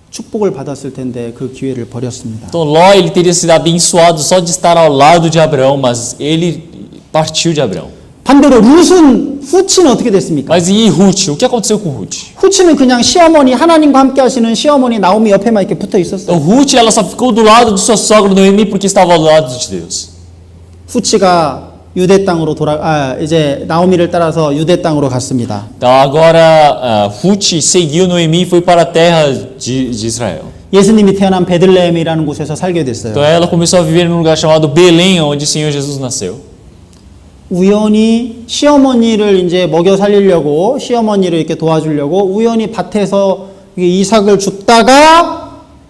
축복을 받았을 텐데 그 기회를 버렸습니다. Então Ló, ele teria sido abençoado só de estar ao lado de Abraão, mas ele partiu de Abraão. 반대로 룻은 후치는 어떻게 됐습니까? Mas e Ruth? O que aconteceu com Ruth? 후치는 그냥 시어머니 하나님과 함께 하시는 시어머니 나오미 옆에만 이렇게 붙어 있었어요. Então Ruth, ela só ficou do lado de sua sogra Noemi porque estava ao lado de Deus. 후치가 유대 땅으로 이제 나오미를 따라서 유대 땅으로 갔습니다. Então agora Ruth seguiu Noemi e foi para a terra de Israel. 예수님이 태어난 베들레헴이라는 곳에서 살게 됐어요. Então ela começou a viver num lugar chamado Belém, onde o Senhor Jesus nasceu. 우연히 시어머니를 이제 먹여 살리려고 시어머니를 이렇게 도와주려고 우연히 밭에서 이삭을 줍다가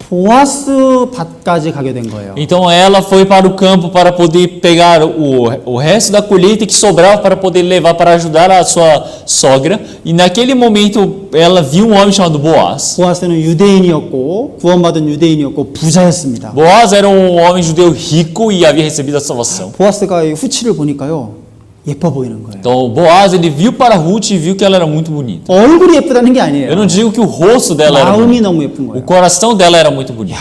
보아스 밭까지 가게 된 거예요. Então ela foi para o campo para poder pegar o resto da colheita que sobrava para poder levar para ajudar a sua sogra. E naquele momento ela viu um homem chamado Boaz. 보아스는 유대인이었고 구원받은 유대인이었고 부자였습니다. Boaz era um homem judeu rico e havia recebido a salvação. 보아스가 이 후치를 보니까요 예뻐 보이는 거예요. Então Boaz, ele viu para Ruth e viu que ela era muito bonita. 얼굴이 예쁘다는 게 Eu 아니에요. não digo que o rosto dela era 마음이 bonito. 너무 예쁜 O 거예요. coração dela era muito bonito.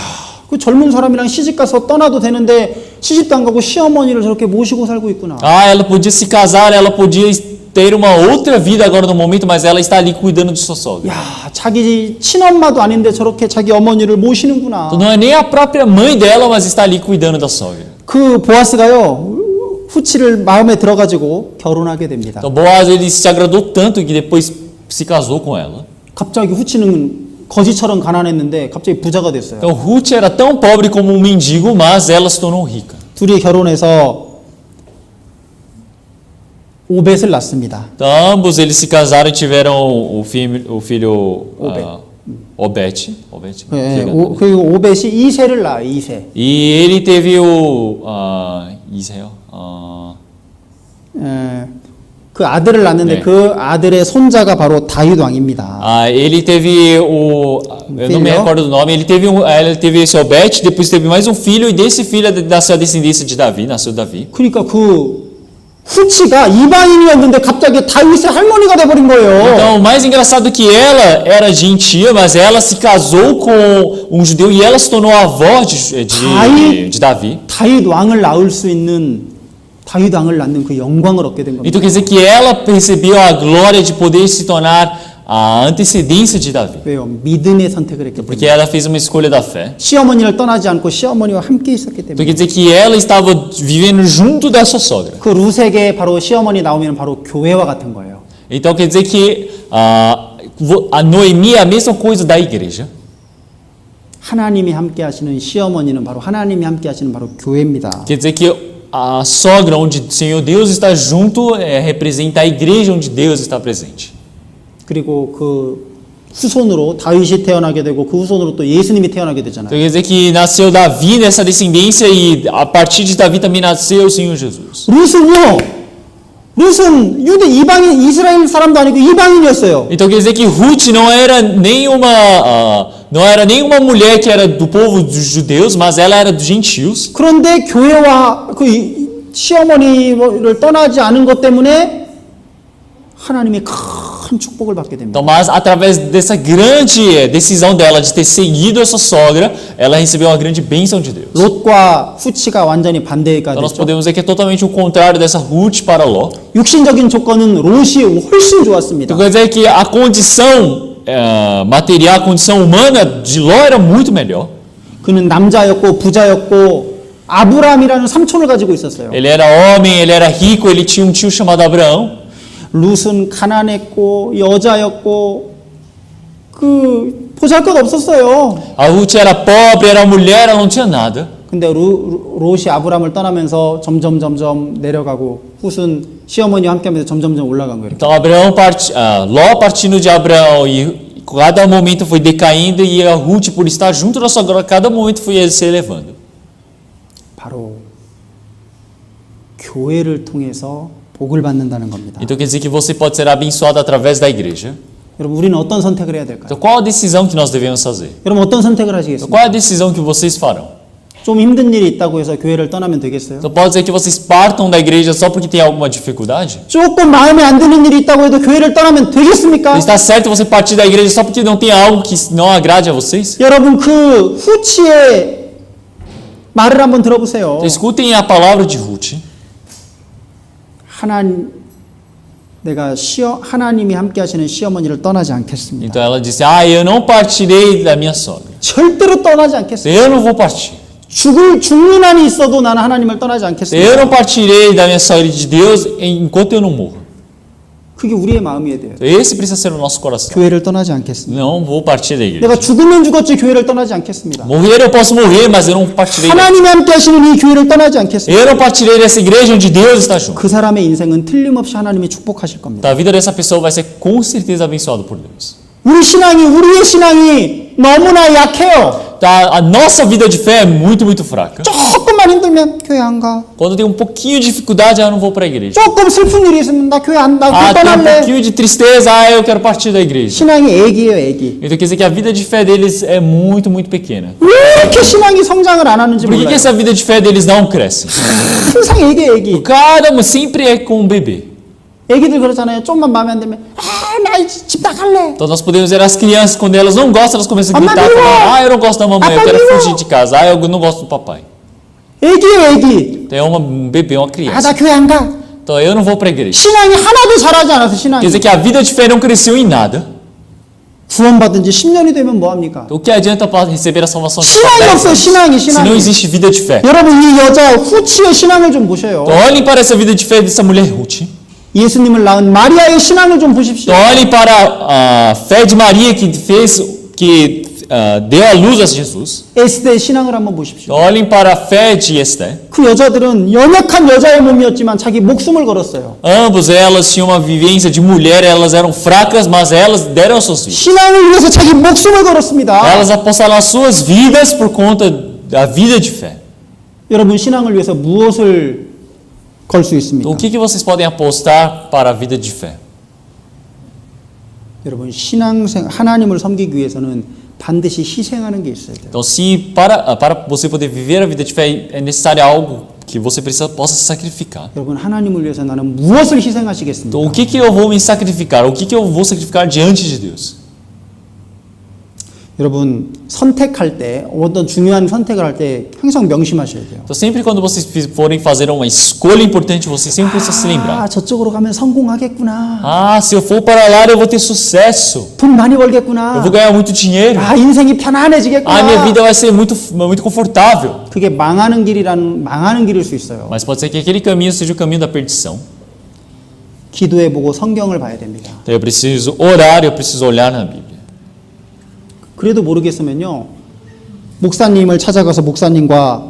그 젊은 사람이랑 시집 가서 떠나도 되는데 시집도 안 가고 시어머니를 저렇게 모시고 살고 있구나. Ela podia se casar, ela podia ter uma outra vida agora no momento, mas ela está ali cuidando de sua sogra. 야, 자기 친엄마도 아닌데 저렇게 자기 어머니를 모시는구나. Então não é nem a própria mãe dela, mas está ali cuidando da sogra. 그 보아스가요 후치를 마음에 들어가지고 결혼하게 됩니다. Então Boaz, ele se agradou tanto que depois se casou com ela. 갑자기 후치는 거지처럼 가난했는데 갑자기 부자가 됐어요. Então Ruth era tão pobre como um mendigo, mas ela se tornou rica. 둘이 결혼해서 오벳을 낳습니다. Então, ambos eles se casaram e tiveram o filho Obed. 예, 그리고 오벳이 이세를 낳아요. 이세. E ele teve o Iseo. 그 아들을 낳는데 네. 그 아들의 손자가 바로 다윗 왕입니다. Ele teve o eu não me Filho. recordo do nome. Ele teve esse Obed, depois teve mais um filho e desse filho nasceu a descendência de Davi, nasceu Davi. 그러니까 그 후치가 이방인이었는데 갑자기 다윗의 할머니가 돼버린 거예요. Então, o mais engraçado é que ela era gentia, mas ela se casou com um judeu e ela se tornou a avó de Davi. 다윗 왕을 낳을 수 있는 다윗 왕을 낳는 그 영광을 얻게 된 겁니다. Então quer dizer que ela recebeu a glória de poder se tornar a antecedência de Davi. 왜요? 믿음의 선택을 했기 Porque 때문에. ela fez uma escolha da fé. 시어머니를 떠나지 않고 시어머니와 함께 있었기 Então 때문에. quer dizer que ela estava vivendo junto da sua sogra. 그 루세게 바로 시어머니 나오면 바로 교회와 같은 거예요. Então quer dizer que a Noemi é a mesma coisa da igreja. 하나님이 함께 하시는 시어머니는 바로 하나님이 함께 하시는 바로 교회입니다. Quer dizer que a sogra onde o Senhor Deus está junto representa a igreja onde Deus está presente. 그리고 그 후손으로 다윗이 태어나게 되고 그 후손으로 또 예수님이 태어나게 되잖아요. Então quer dizer que nasceu Davi nessa descendência e a partir de Davi também nasceu o Senhor Jesus. 룻은요. 룻은 유대 이방인 이스라엘 사람도 아니고 이방인이었어요. Então quer dizer que Ruth não era nenhuma mulher que era do povo dos judeus, mas ela era dos gentios. 그런데 교회와 그 시어머니를 떠나지 않은 것 때문에 하나님의 큰 축복을 받게 됩니다. Então, mas através dessa grande decisão dela de ter seguido essa sogra, ela recebeu uma grande bênção de Deus. 롯과 후치가 완전히 반대가 Então nós 됐죠. podemos ver que é totalmente o contrário dessa Ruth para Ló. 육신적인 조건은 롯이 훨씬 좋았습니다. Então quer dizer que a condição material, a condição humana de Ló era muito melhor. 그는 남자였고 부자였고 아브라함이라는 삼촌을 가지고 있었어요. Ele era homem, ele era rico, ele tinha um tio chamado Abraão. 룻은 가난했고 여자였고 그 보잘것 없었어요. A Ruth era pobre, era mulher, ela não tinha nada. 근데 롯이 아브라함을 떠나면서 점점 내려가고 훗은 시어머니와 함께하면서 점점 올라간 거예요. Então Ló partindo de Abraão e cada momento foi decaindo e a Ruth por estar junto da sogra, cada momento foi se elevando. 바로 교회를 통해서 복을 받는다는 겁니다. Então quer dizer que você pode ser abençoado através da igreja. 여러분 우리는 어떤 선택을 해야 될까요? Então qual a decisão que nós devemos fazer? 여러분 어떤 선택을 Então, 하시겠습니까? qual a decisão que vocês farão? 좀 힘든 일이 있다고 해서 교회를 떠나면 되겠어요? Então pode ser que vocês partam da igreja só porque tem alguma dificuldade? 조금 마음에 안 드는 일이 있다고 해도 교회를 떠나면 되겠습니까? Está certo você partir da igreja só porque não tem algo que não agrade a vocês? 여러분 그 후치의 말을 한번 들어보세요. Então, escutem a palavra de Ruth. 하나님이 함께 하시는 시어머니를 떠나지 않겠습니다. Então ela disse: eu não partirei da minha sogra. 절대로 떠나지 않겠습니다. Eu não vou partir. 죽는 한이 있어도 나는 하나님을 떠나지 Eu 않겠습니다. não partirei da minha sogra de Deus enquanto eu não morro. 그게 우리의 마음이어야 돼요. Então, esse precisa ser o nosso coração. 교회를 떠나지 않겠습니다. Não vou partir da igreja. 내가 죽으면 죽었지 교회를 떠나지 않겠습니다. Morrer eu posso morrer, mas eu não partirei. 하나님이 함께 하시는 이 교회를 떠나지 않겠습니다. Eu não partirei dessa igreja onde Deus está junto. 그 사람의 인생은 틀림없이 하나님이 축복하실 겁니다. Então, a vida dessa pessoa vai ser com certeza abençoada por Deus. 우리의 신앙이 너무나 약해요. A nossa vida de fé é muito fraca. 조금만 힘들면 교회 안 가. Quando tem um pouquinho de dificuldade, eu não vou para a igreja. 조금 슬픈 일이 있으면 나 교회 안 가. 교회 Tem um 떠날래. pouquinho de tristeza, eu quero partir da igreja. 신앙이 애기예요, 애기. Então quer dizer que a vida de fé deles é muito pequena. 왜 이렇게 신앙이 성장을 안 하는지 Por que 몰라요. essa vida de fé deles não cresce? 항상 애기. Cada um sempre é com um bebê. 애기들 그러잖아요. 좀만 마음에 안 들면 나 집 나갈래. Então nós podemos ver as crianças, quando elas não gostam, elas começam a gritar, Mamãe, falando, eu não gosto da mamãe, eu quero papai, fugir de casa, eu não gosto do papai. 애기. Então é um bebê, uma 나 criança. 교회 안 가. Então eu não vou para a igreja. 신앙이 하나도 자라지 않아서 Quer 신앙이. dizer que a vida de fé não cresceu em nada. 구원받은 지 10년이 되면 뭐 합니까? O que adianta para receber a salvação de 신앙이 없어요. se não 신앙이. existe vida de fé? 여러분 이 여자 후치의 신앙을 좀 보셔요. Então olhem para essa vida de fé dessa mulher Ruth. 예수님을 낳은 마리아의 신앙을 좀 보십시오. Então olhem para a fé de Maria que deu a luz a Jesus. 에스더의 신앙을 한번 보십시오. Olhem para a fé de Esté. 그 여자들은 연약한 여자의 몸이었지만 자기 목숨을 걸었어요. Ambos elas tinham uma vivência de mulher, elas eram fracas, mas elas deram suas vidas. 신앙을 위해서 자기 목숨을 걸었습니다. Elas apostaram as suas vidas por conta da vida de fé. 여러분 신앙을 위해서 무엇을 걸 수 있습니까? Então, o que vocês podem apostar para a vida de fé? 여러분 신앙생 하나님을 섬기기 위해서는 반드시 희생하는 게 있어야 돼요. Então, se para você poder viver a vida de fé é necessário algo que você possa se sacrificar. 여러분 하나님을 위해서 나는 무엇을 희생하시겠습니까? Então, o que eu vou me sacrificar? O que eu vou sacrificar diante de Deus? 여러분 선택할 때 어떤 중요한 선택을 할 때 항상 명심하셔야 돼요. Então, sempre quando vocês forem fazer uma escolha importante, vocês sempre precisam se lembrar. 아 저쪽으로 가면 성공하겠구나. Ah, se eu for para lá, eu vou ter sucesso. 돈 많이 Eu 벌겠구나. vou ganhar muito dinheiro. 아 인생이 Ah, minha 편안해지겠구나. vida vai ser muito confortável. 그게 망하는 길일 수 있어요. Mas pode ser que aquele caminho seja o caminho da perdição. 기도해 보고 성경을 봐야 됩니다. Então, eu preciso orar, eu preciso olhar na Bíblia. 그래도 모르겠으면요. 목사님을 찾아가서 목사님과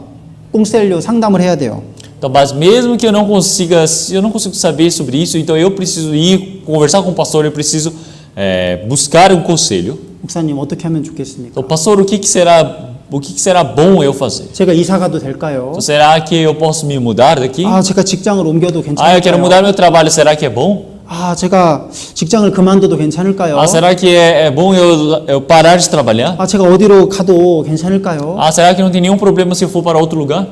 꽁셀료 상담을 해야 돼요. Então, mas mesmo que eu não consiga saber sobre isso, então eu preciso ir conversar com o pastor, eu preciso buscar um conselho. 목사님 어떻게 하면 좋겠습니까? Então, pastor, o que será bom eu fazer? 제가 이사 가도 될까요? Então, será que eu posso me mudar daqui? 아, 제가 직장을 옮겨도 eu quero 괜찮을까요? mudar meu trabalho, será que é bom? 아, 제가 직장을 그만둬도 괜찮을까요? Será que é bom eu parar de trabalhar? 아, 제가 어디로 가도 괜찮을까요? Será que não tem nenhum problema se eu for para outro lugar?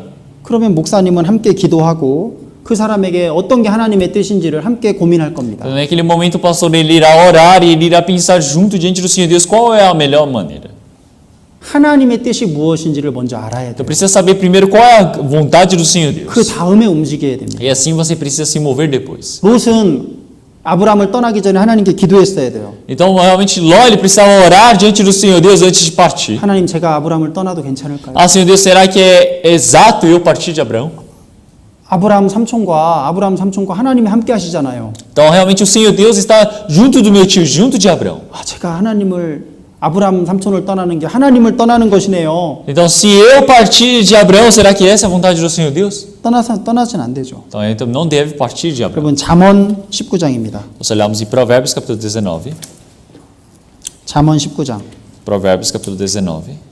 그러면 목사님은 함께 기도하고 그 사람에게 어떤 게 하나님의 뜻인지를 함께 고민할 겁니다. Então, naquele momento o pastor ele irá orar e ele irá pensar junto diante do Senhor Deus qual é a melhor maneira. 하나님의 뜻이 무엇인지를 먼저 알아야 Então 돼요. precisa saber primeiro qual é a vontade do Senhor 그 Deus. 다음에 움직여야 됩니다. E assim você precisa se mover depois. 롯은 아브라함을 떠나기 전에 하나님께 기도했어야 돼요. Então realmente Ló ele precisava orar diante do Senhor Deus antes de partir. 하나님 제가 아브라함을 떠나도 괜찮을까요? Senhor Deus, será que é exato eu partir de Abraão? 아브라함 삼촌과 하나님이 함께 하시잖아요. Então realmente o Senhor Deus está junto do meu tio, junto de Abraão. 아, 제가 아브라함 삼촌을 떠나는 게 하나님을 떠나는 것이네요. Então se eu partir de Abraão, será que essa é a vontade do Senhor Deus? 떠나진 안 되죠. Então não deve partir de Abraão. 여러분 잠언 19장입니다. Nós olhamos em Provérbios capítulo 19. 잠언 19장. Provérbios capítulo 19.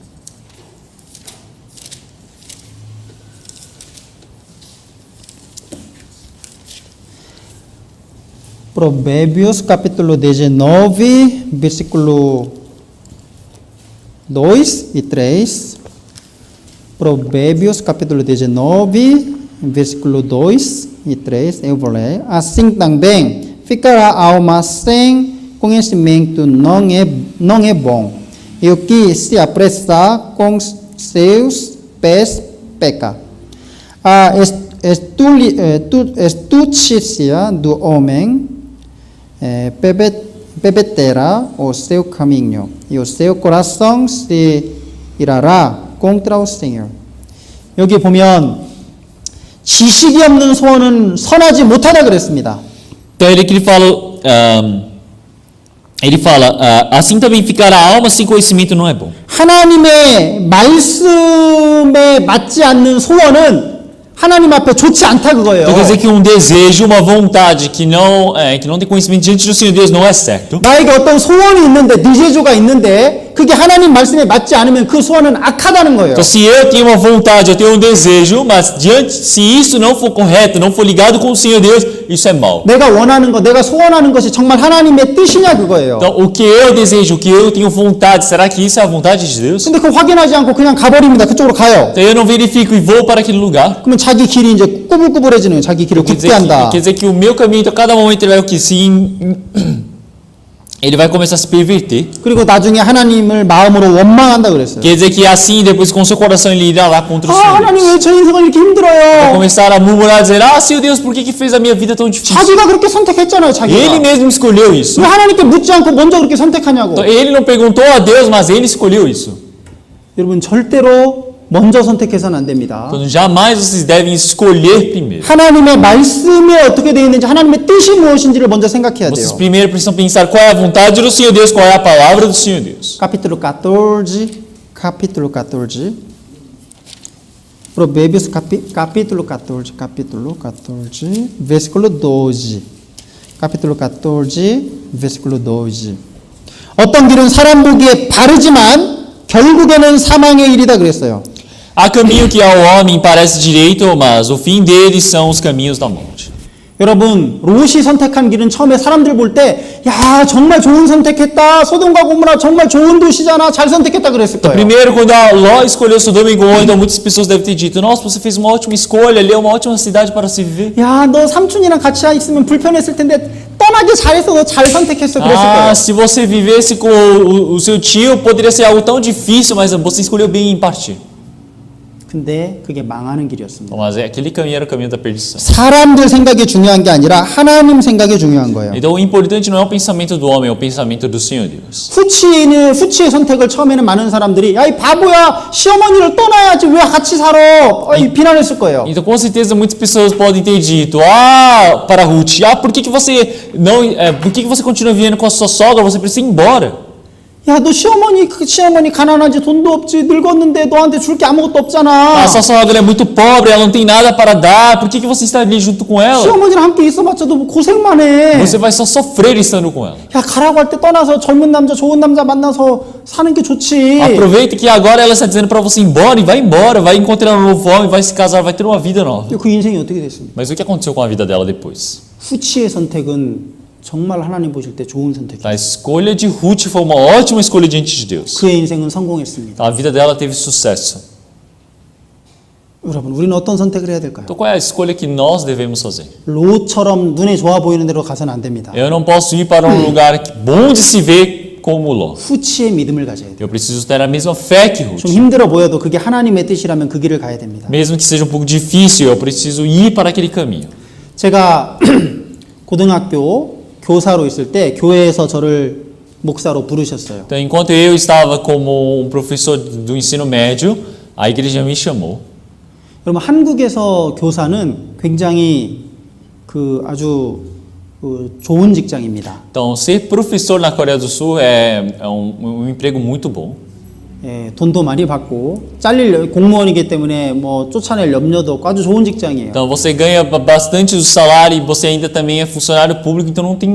Provérbios capítulo 19, versículo 2 e 3. Provérbios capítulo 19, versículo 2 e 3. Eu vou ler. Assim também ficará a alma sem conhecimento não é bom. E o que se apressa com seus pés peca. A estúcia do homem perverterá o seu caminho, e o seu coração se irará contra o Senhor. 여기 보면 지식이 없는 소원은 선하지 못하다 그랬습니다. Então ele fala, assim também ficará a alma sem conhecimento não é bom. 하나님의 말씀에 맞지 않는 소원은 하나님 앞에 좋지 않다 그거예요. Então quer dizer que um desejo, uma vontade que não tem conhecimento diante do Senhor Deus não é certo. 나에게 어떤 소원이 있는데 니제조가 있는데 그게 하나님 말씀에 맞지 않으면 그 소원은 악하다는 거예요. Então se eu tenho uma vontade, eu tenho um desejo, mas se isso não for correto, não for ligado com o Senhor Deus, isso é mal. 내가 원하는 거, 내가 소원하는 것이 정말 하나님의 뜻이냐 그거예요. Então o que eu desejo, o que eu tenho vontade, será que isso é a vontade de Deus? 근데 그거 확인하지 않고 그냥 가버립니다. 그쪽으로 가요. Então eu não verifico e vou para aquele lugar. 그러면 자기 길이 이제 꾸불꾸불해지는 거예요. 자기 길을 굳게 한다. Quer dizer que o meu caminho, então, cada momento ele vai o que ele vai começar a se perverter. 그리고 나중에 하나님을 마음으로 원망한다 그랬어요. Quer dizer que assim, depois com seu coração ele irá lá contra o Senhor Deus. 하나님 왜 제 인생을 이렇게 Vai 힘들어요? começar a murmurar, dizer, Senhor Deus, por que fez a minha vida tão difícil? 자기가 그렇게 선택했잖아요. Ele 자기가. mesmo escolheu isso. 왜 하나님께 묻지 않고 먼저 그렇게 선택하냐고. Então, ele não perguntou a Deus, mas ele escolheu isso. 여러분 절대로 먼저 선택해서는 안 됩니다. Então, jamais vocês devem escolher primeiro. 하나님의 말씀에 어떻게 되어 있는지 하나님의 뜻이 무엇인지를 먼저 생각해야 Vocês 돼요. primeiro precisam pensar qual é a vontade do Senhor Deus, qual é a palavra do Senhor Deus. Capítulo 14, capítulo 14. Provérbios capítulo 14, versículo 12. Capítulo 14, versículo 12. 어떤 길은 사람 보기에 바르지만 결국에는 사망의 일이다 그랬어요. Há caminho que ao homem parece direito, mas o fim deles são os caminhos da morte. 여러분, 롯이 선택한 길은 처음에 사람들 볼 때, 야, 정말 좋은 선택했다. 소돔과 고모라 정말 좋은 도시잖아. 잘 선택했다 그랬을 거예요. Primeiro, quando Ló escolheu Sodoma e Gomorra, então muitas pessoas devem ter dito: Nossa, você fez uma ótima escolha, ali é uma ótima cidade para se viver. 야, 너 삼촌이랑 같이 있으면 불편했을 텐데 떠나기 잘했어. 너 잘 선택했어. 그랬을 거예요. Se você vivesse com o seu tio, poderia ser algo tão difícil, mas você escolheu bem em partir. 근데 그게 망하는 길이었습니다. Mas aquele caminho era o caminho da perdição. 사람들 생각이 중요한 게 아니라 하나님 생각이 중요한 거예요. Então o importante não é o pensamento do homem, é o pensamento do Senhor Deus. 후치의 선택을 처음에는 많은 사람들이 야, 이 바보야, 시어머니를 떠나야지 왜 같이 살아? 비난했을 거예요. Então com certeza muitas pessoas podem ter dito: para Ruth, por que você não, por que você continua vivendo com a sua sogra? Você precisa ir embora. 야, 너 시어머니 가난하지, 돈도 없지, 늙었는데 너한테 줄 게 아무것도 없잖아. Sua sogra é muito pobre, ela não tem nada para dar. Por que você está ali junto com ela? 시어머니랑 함께 있어봤자 너 고생만 해. Você vai só sofrer estando com ela. 야, 가라고 할 때 떠나서 젊은 남자, 좋은 남자 만나서 사는 게 좋지. Aproveita que agora ela está dizendo para você ir embora, vai encontrar um novo homem, vai se casar, vai ter uma vida nova. 그 인생이 어떻게 됐습니까? Mas o que aconteceu com a vida dela depois? 후치의 선택은 정말 하나님 보실 때 좋은 선택이에요. A escolha de Ruth foi uma ótima escolha diante de Deus. 그의 인생은 성공했습니다. A vida dela teve sucesso. 여러분, 우리는 어떤 선택을 해야 될까요? Então qual é a escolha que nós devemos fazer? 롯처럼 눈에 좋아 보이는 데로 가서는 안 됩니다. Eu não posso ir para um lugar bom de se ver como Ló. 후치의 믿음을 가져야 돼요. Eu preciso ter a mesma fé que 좀 Ruth. 힘들어 보여도 그게 하나님의 뜻이라면 그 길을 가야 됩니다. Mesmo que seja um pouco difícil, eu preciso ir para aquele caminho. 제가 고등학교 교사로 있을 때 교회에서 저를 목사로 부르셨어요. Então, enquanto eu estava como professor do ensino médio, a igreja me chamou. 여러분, 한국에서 교사는 굉장히 아주 좋은 직장입니다. Então, ser professor na Coreia do Sul é um emprego muito bom. 예, 돈도 많이 받고 잘릴 공무원이기 때문에 뭐 쫓아낼 염려도 없고 아주 좋은 직장이에요. Então, você ganha bastante do salário e você ainda também é funcionário público, então não tem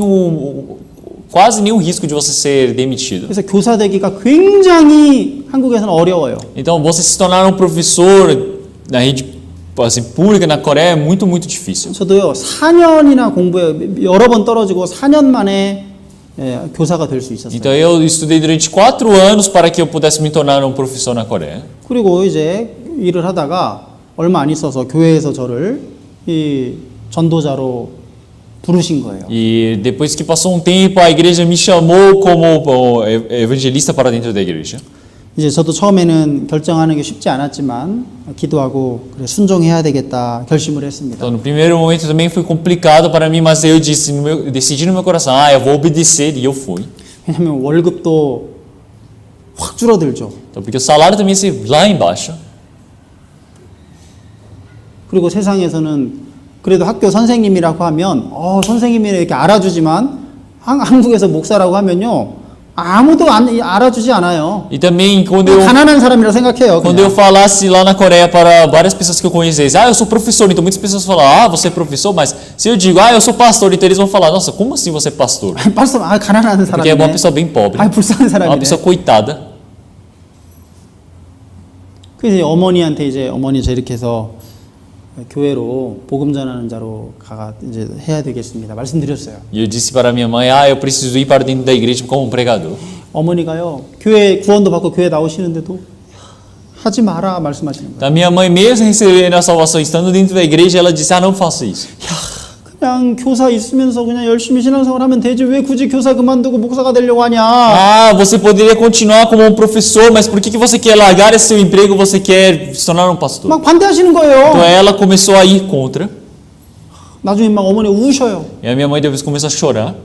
quase nenhum risco de você ser demitido. 그래서 교사 되기가 굉장히 한국에서는 어려워요. Então, você se tornar um professor na rede assim, pública na Coreia é muito, muito difícil. 저도요, 4년이나 공부해 여러 번 떨어지고 4년 만에 교사가 될 수 있었어요. Então, eu estudei durante 4 anos para que eu pudesse me tornar um professor na Coreia. 그리고 이제 일을 하다가 얼마 안 있어서 교회에서 저를 이 전도자로 부르신 거예요. E depois que passou um tempo, a igreja me chamou como evangelista para dentro da igreja. 이제 저도 처음에는 결정하는 게 쉽지 않았지만 기도하고 그래 순종해야 되겠다 결심을 했습니다. Então, no primeiro momento também foi complicado para mim, mas eu decidi no meu coração, eu vou obedecer e eu fui. 왜냐하면 월급도 확 줄어들죠. Então, porque o salário também ia ser lá embaixo. 그리고 세상에서는 그래도 학교 선생님이라고 하면 선생님이 이렇게 알아주지만 한국에서 목사라고 하면요. 아무도 알아주지 않아요. E também quando eu 가난한 사람이라 생각해요. quando eu falasse lá na Coreia para várias pessoas que eu conhecesse, eu sou professor, então muitas pessoas falam, você é professor, mas se eu digo, eu sou pastor, então eles vão falar, nossa, como assim você é pastor? pastor, 가난한 사람이네. Porque é uma pessoa bem pobre, 불쌍한 uma 사람이네. pessoa coitada. 그래서 어머니한테 이제 어머니 저 이렇게 해서 교회로 복음 전하는 자로 가 이제 해야 되겠습니다. 말씀드렸어요. E eu disse para minha mãe, eu preciso ir para dentro da igreja como um pregador. 어머니가요, 교회 구원도 받고 교회 나오시는데도 하지 마라 말씀하시는 거예요. Então, minha mãe, mesmo recebendo a salvação, estando dentro da igreja, ela disse, não faça isso. 그냥 교사 있으면서 그냥 열심히 신앙생활 하면 되지 왜 굳이 교사 그만두고 목사가 되려고 하냐? Você poderia continuar como um professor, mas por que você quer largar esse seu emprego? Você quer se tornar um pastor? 막 반대하시는 거예요. Então ela começou a ir contra. 나중에 막 어머니 우셔요. E a minha mãe depois começou a chorar.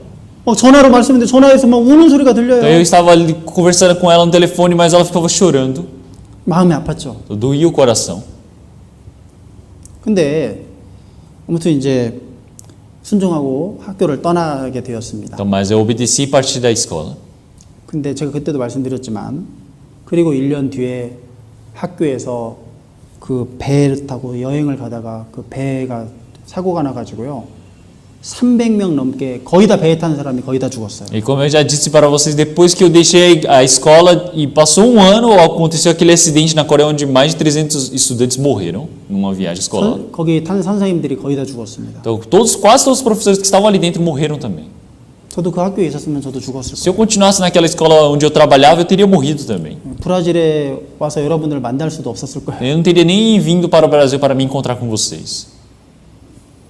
전화로 말씀했는데 전화에서 막 우는 소리가 들려요. Então eu estava ali conversando com ela no telefone, mas ela ficava chorando. 마음이 아팠죠. Doía o coração. 근데 아무튼 이제 순종하고 학교를 떠나게 되었습니다. Então, mas eu obedeci e parti da escola. 근데 제가 그때도 말씀드렸지만 그리고 1년 뒤에 학교에서 그 배를 타고 여행을 가다가 그 배가 사고가 나가지고요. 300명 넘게 거의 다 배에 탄 사람이 거의 다 죽었어요. E como eu já disse para vocês, depois que eu deixei a escola e passou um ano, aconteceu aquele acidente na Coreia onde mais de 300 estudantes morreram numa viagem escolar. 거기 탄 선생님들이 거의 다 죽었습니다. Então, quase todos os professores que estavam ali dentro morreram também. 저도 그 학교에 있었으면 저도 죽었을 Se eu 거예요. continuasse naquela escola onde eu trabalhava, eu teria morrido também. 브라질에 와서 여러분들을 만날 수도 없었을 거예요. Eu não teria nem vindo para o Brasil para me encontrar com vocês.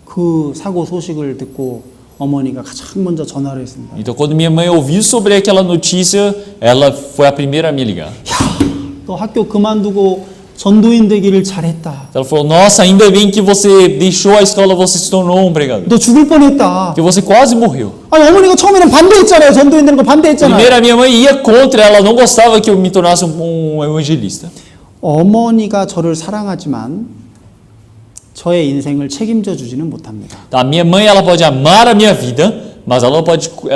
그 사고 소식을 듣고 어머니가 가장 먼저 전화를 했습니다. Então, quando minha mãe ouviu sobre aquela notícia, ela foi a primeira a me ligar. 너 학교 그만두고 전도인 되기를 잘했다. Ela falou: Nossa, ainda bem que você deixou a escola, você se tornou um pregador. 너 죽을 뻔했다. Porque você quase morreu. 아니 어머니가 처음에는 반대했잖아요. 전도인 되는 거 반대했잖아요. Primeiro, a minha mãe ia contra, ela não gostava que eu me tornasse um evangelista. 어머니가 저를 사랑하지만 저의 인생을 책임져 주지는 못합니다. A minha mãe, ela pode amar a minha vida, mas ela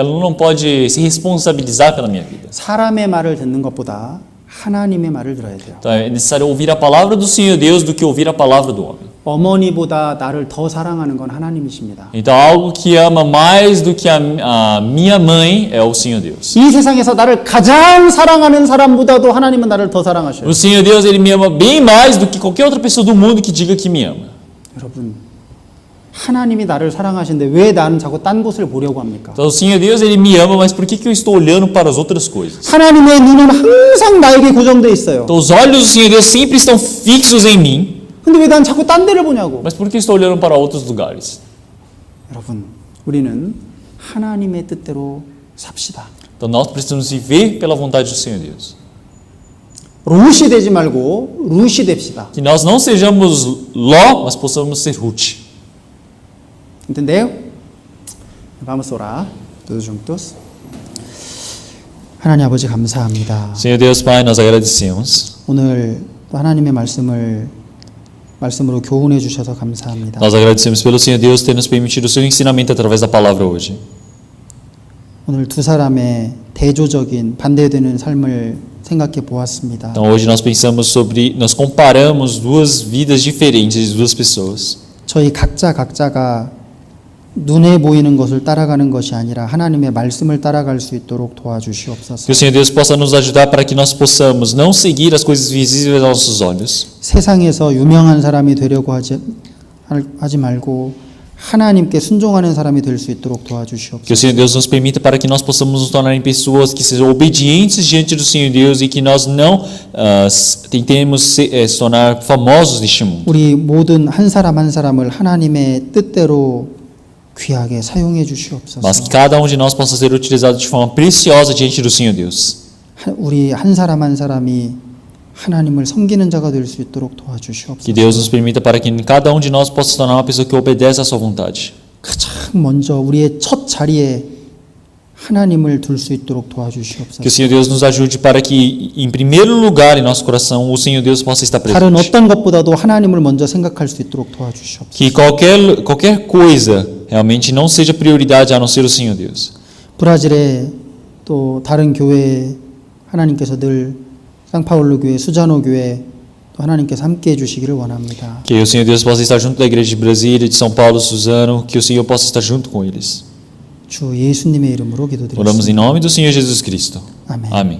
não pode se responsabilizar pela minha vida. 사람의 말을 듣는 것보다 하나님의 말을 들어야 돼요. Então, é necessário ouvir a palavra do Senhor Deus do que ouvir a palavra do homem. 어머니보다 나를 더 사랑하는 건 하나님이십니다. Então, algo que ama mais do que a minha mãe é o Senhor Deus. 이 세상에서 나를 가장 사랑하는 사람보다도 하나님은 나를 더 사랑하셔요. O Senhor Deus, ele me ama bem mais do que qualquer outra pessoa do mundo que diga que me ama. 여러분, 하나님이 나를 사랑하시는데 왜 나는 자꾸 딴 곳을 보려고 합니까? Então, o Senhor Deus, ele me ama, mas por que eu estou olhando para as outras coisas? 하나님의 눈은 항상 나에게 고정돼 있어요. Então, os olhos do Senhor Deus sempre estão fixos em mim, 근데 왜 난 자꾸 딴 데를 보냐고? mas por que eu estou olhando para outros lugares? 여러분, 우리는 하나님의 뜻대로 삽시다. Então, nós precisamos viver pela vontade do Senhor Deus. 롯이 되지 말고 룻이 됩시다. Que nós não sejamos Ló, mas possamos ser Ruth. Entendeu? Vamos orar. Todos juntos. 하나님 아버지 감사합니다. Senhor Deus Pai, nós agradecemos. 오늘 또 하나님의 말씀으로 교훈해 주셔서 감사합니다. Nós agradecemos pelo Senhor Deus ter nos permitido o seu ensinamento através da palavra hoje. 오늘 두 사람의 대조적인 반대되는 삶을 생각해 보았습니다. Então hoje nós comparamos duas vidas diferentes de duas pessoas. 저희 각자가 눈에 보이는 것을 따라가는 것이 아니라 하나님의 말씀을 따라갈 수 있도록 도와주시옵소서. Que o Senhor Deus possa nos ajudar para que nós possamos não seguir as coisas visíveis aos nossos olhos. 세상에서 유명한 사람이 되려고 하지 말고 하나님께 순종하는 사람이 될 수 있도록 Que o 도와주시옵소서. Senhor Deus nos permita para que nós possamos nos tornar em pessoas que sejam obedientes diante do Senhor Deus e que nós não tentemos se tornar famosos neste mundo. 우리 모든 한 사람 한 사람을 하나님의 뜻대로 귀하게 사용해 주시옵소서. Mas que cada de nós possa ser utilizado de forma preciosa diante do Senhor Deus. 우리 한 사람 한 사람이 하나님을 섬기는 자가 될 수 있도록 Que 도와주시옵소서. Deus nos permita para que cada de nós possa se tornar uma pessoa que obedece à sua vontade. 가장 먼저 우리의 첫 자리에 하나님을 둘 수 있도록 Que 도와주시옵소서. o Senhor Deus nos ajude para que, em primeiro lugar em nosso coração, o Senhor Deus possa estar 다른 presente. 어떤 것보다도 하나님을 먼저 생각할 수 있도록 도와주시옵소서. Que qualquer coisa realmente não seja prioridade a não ser o Senhor Deus. 브라질에 또 다른 교회에 하나님께서 늘 상파울루 교회, 수자노 교회 또 하나님께서 함께 해주시기를 원합니다. Que o Senhor Deus possa estar junto da igreja de Brasília, de São Paulo, Suzano, que o Senhor possa estar junto com eles. 주 예수님의 이름으로 Oramos 기도드립니다. em nome do Senhor Jesus Cristo. 아멘. Amém.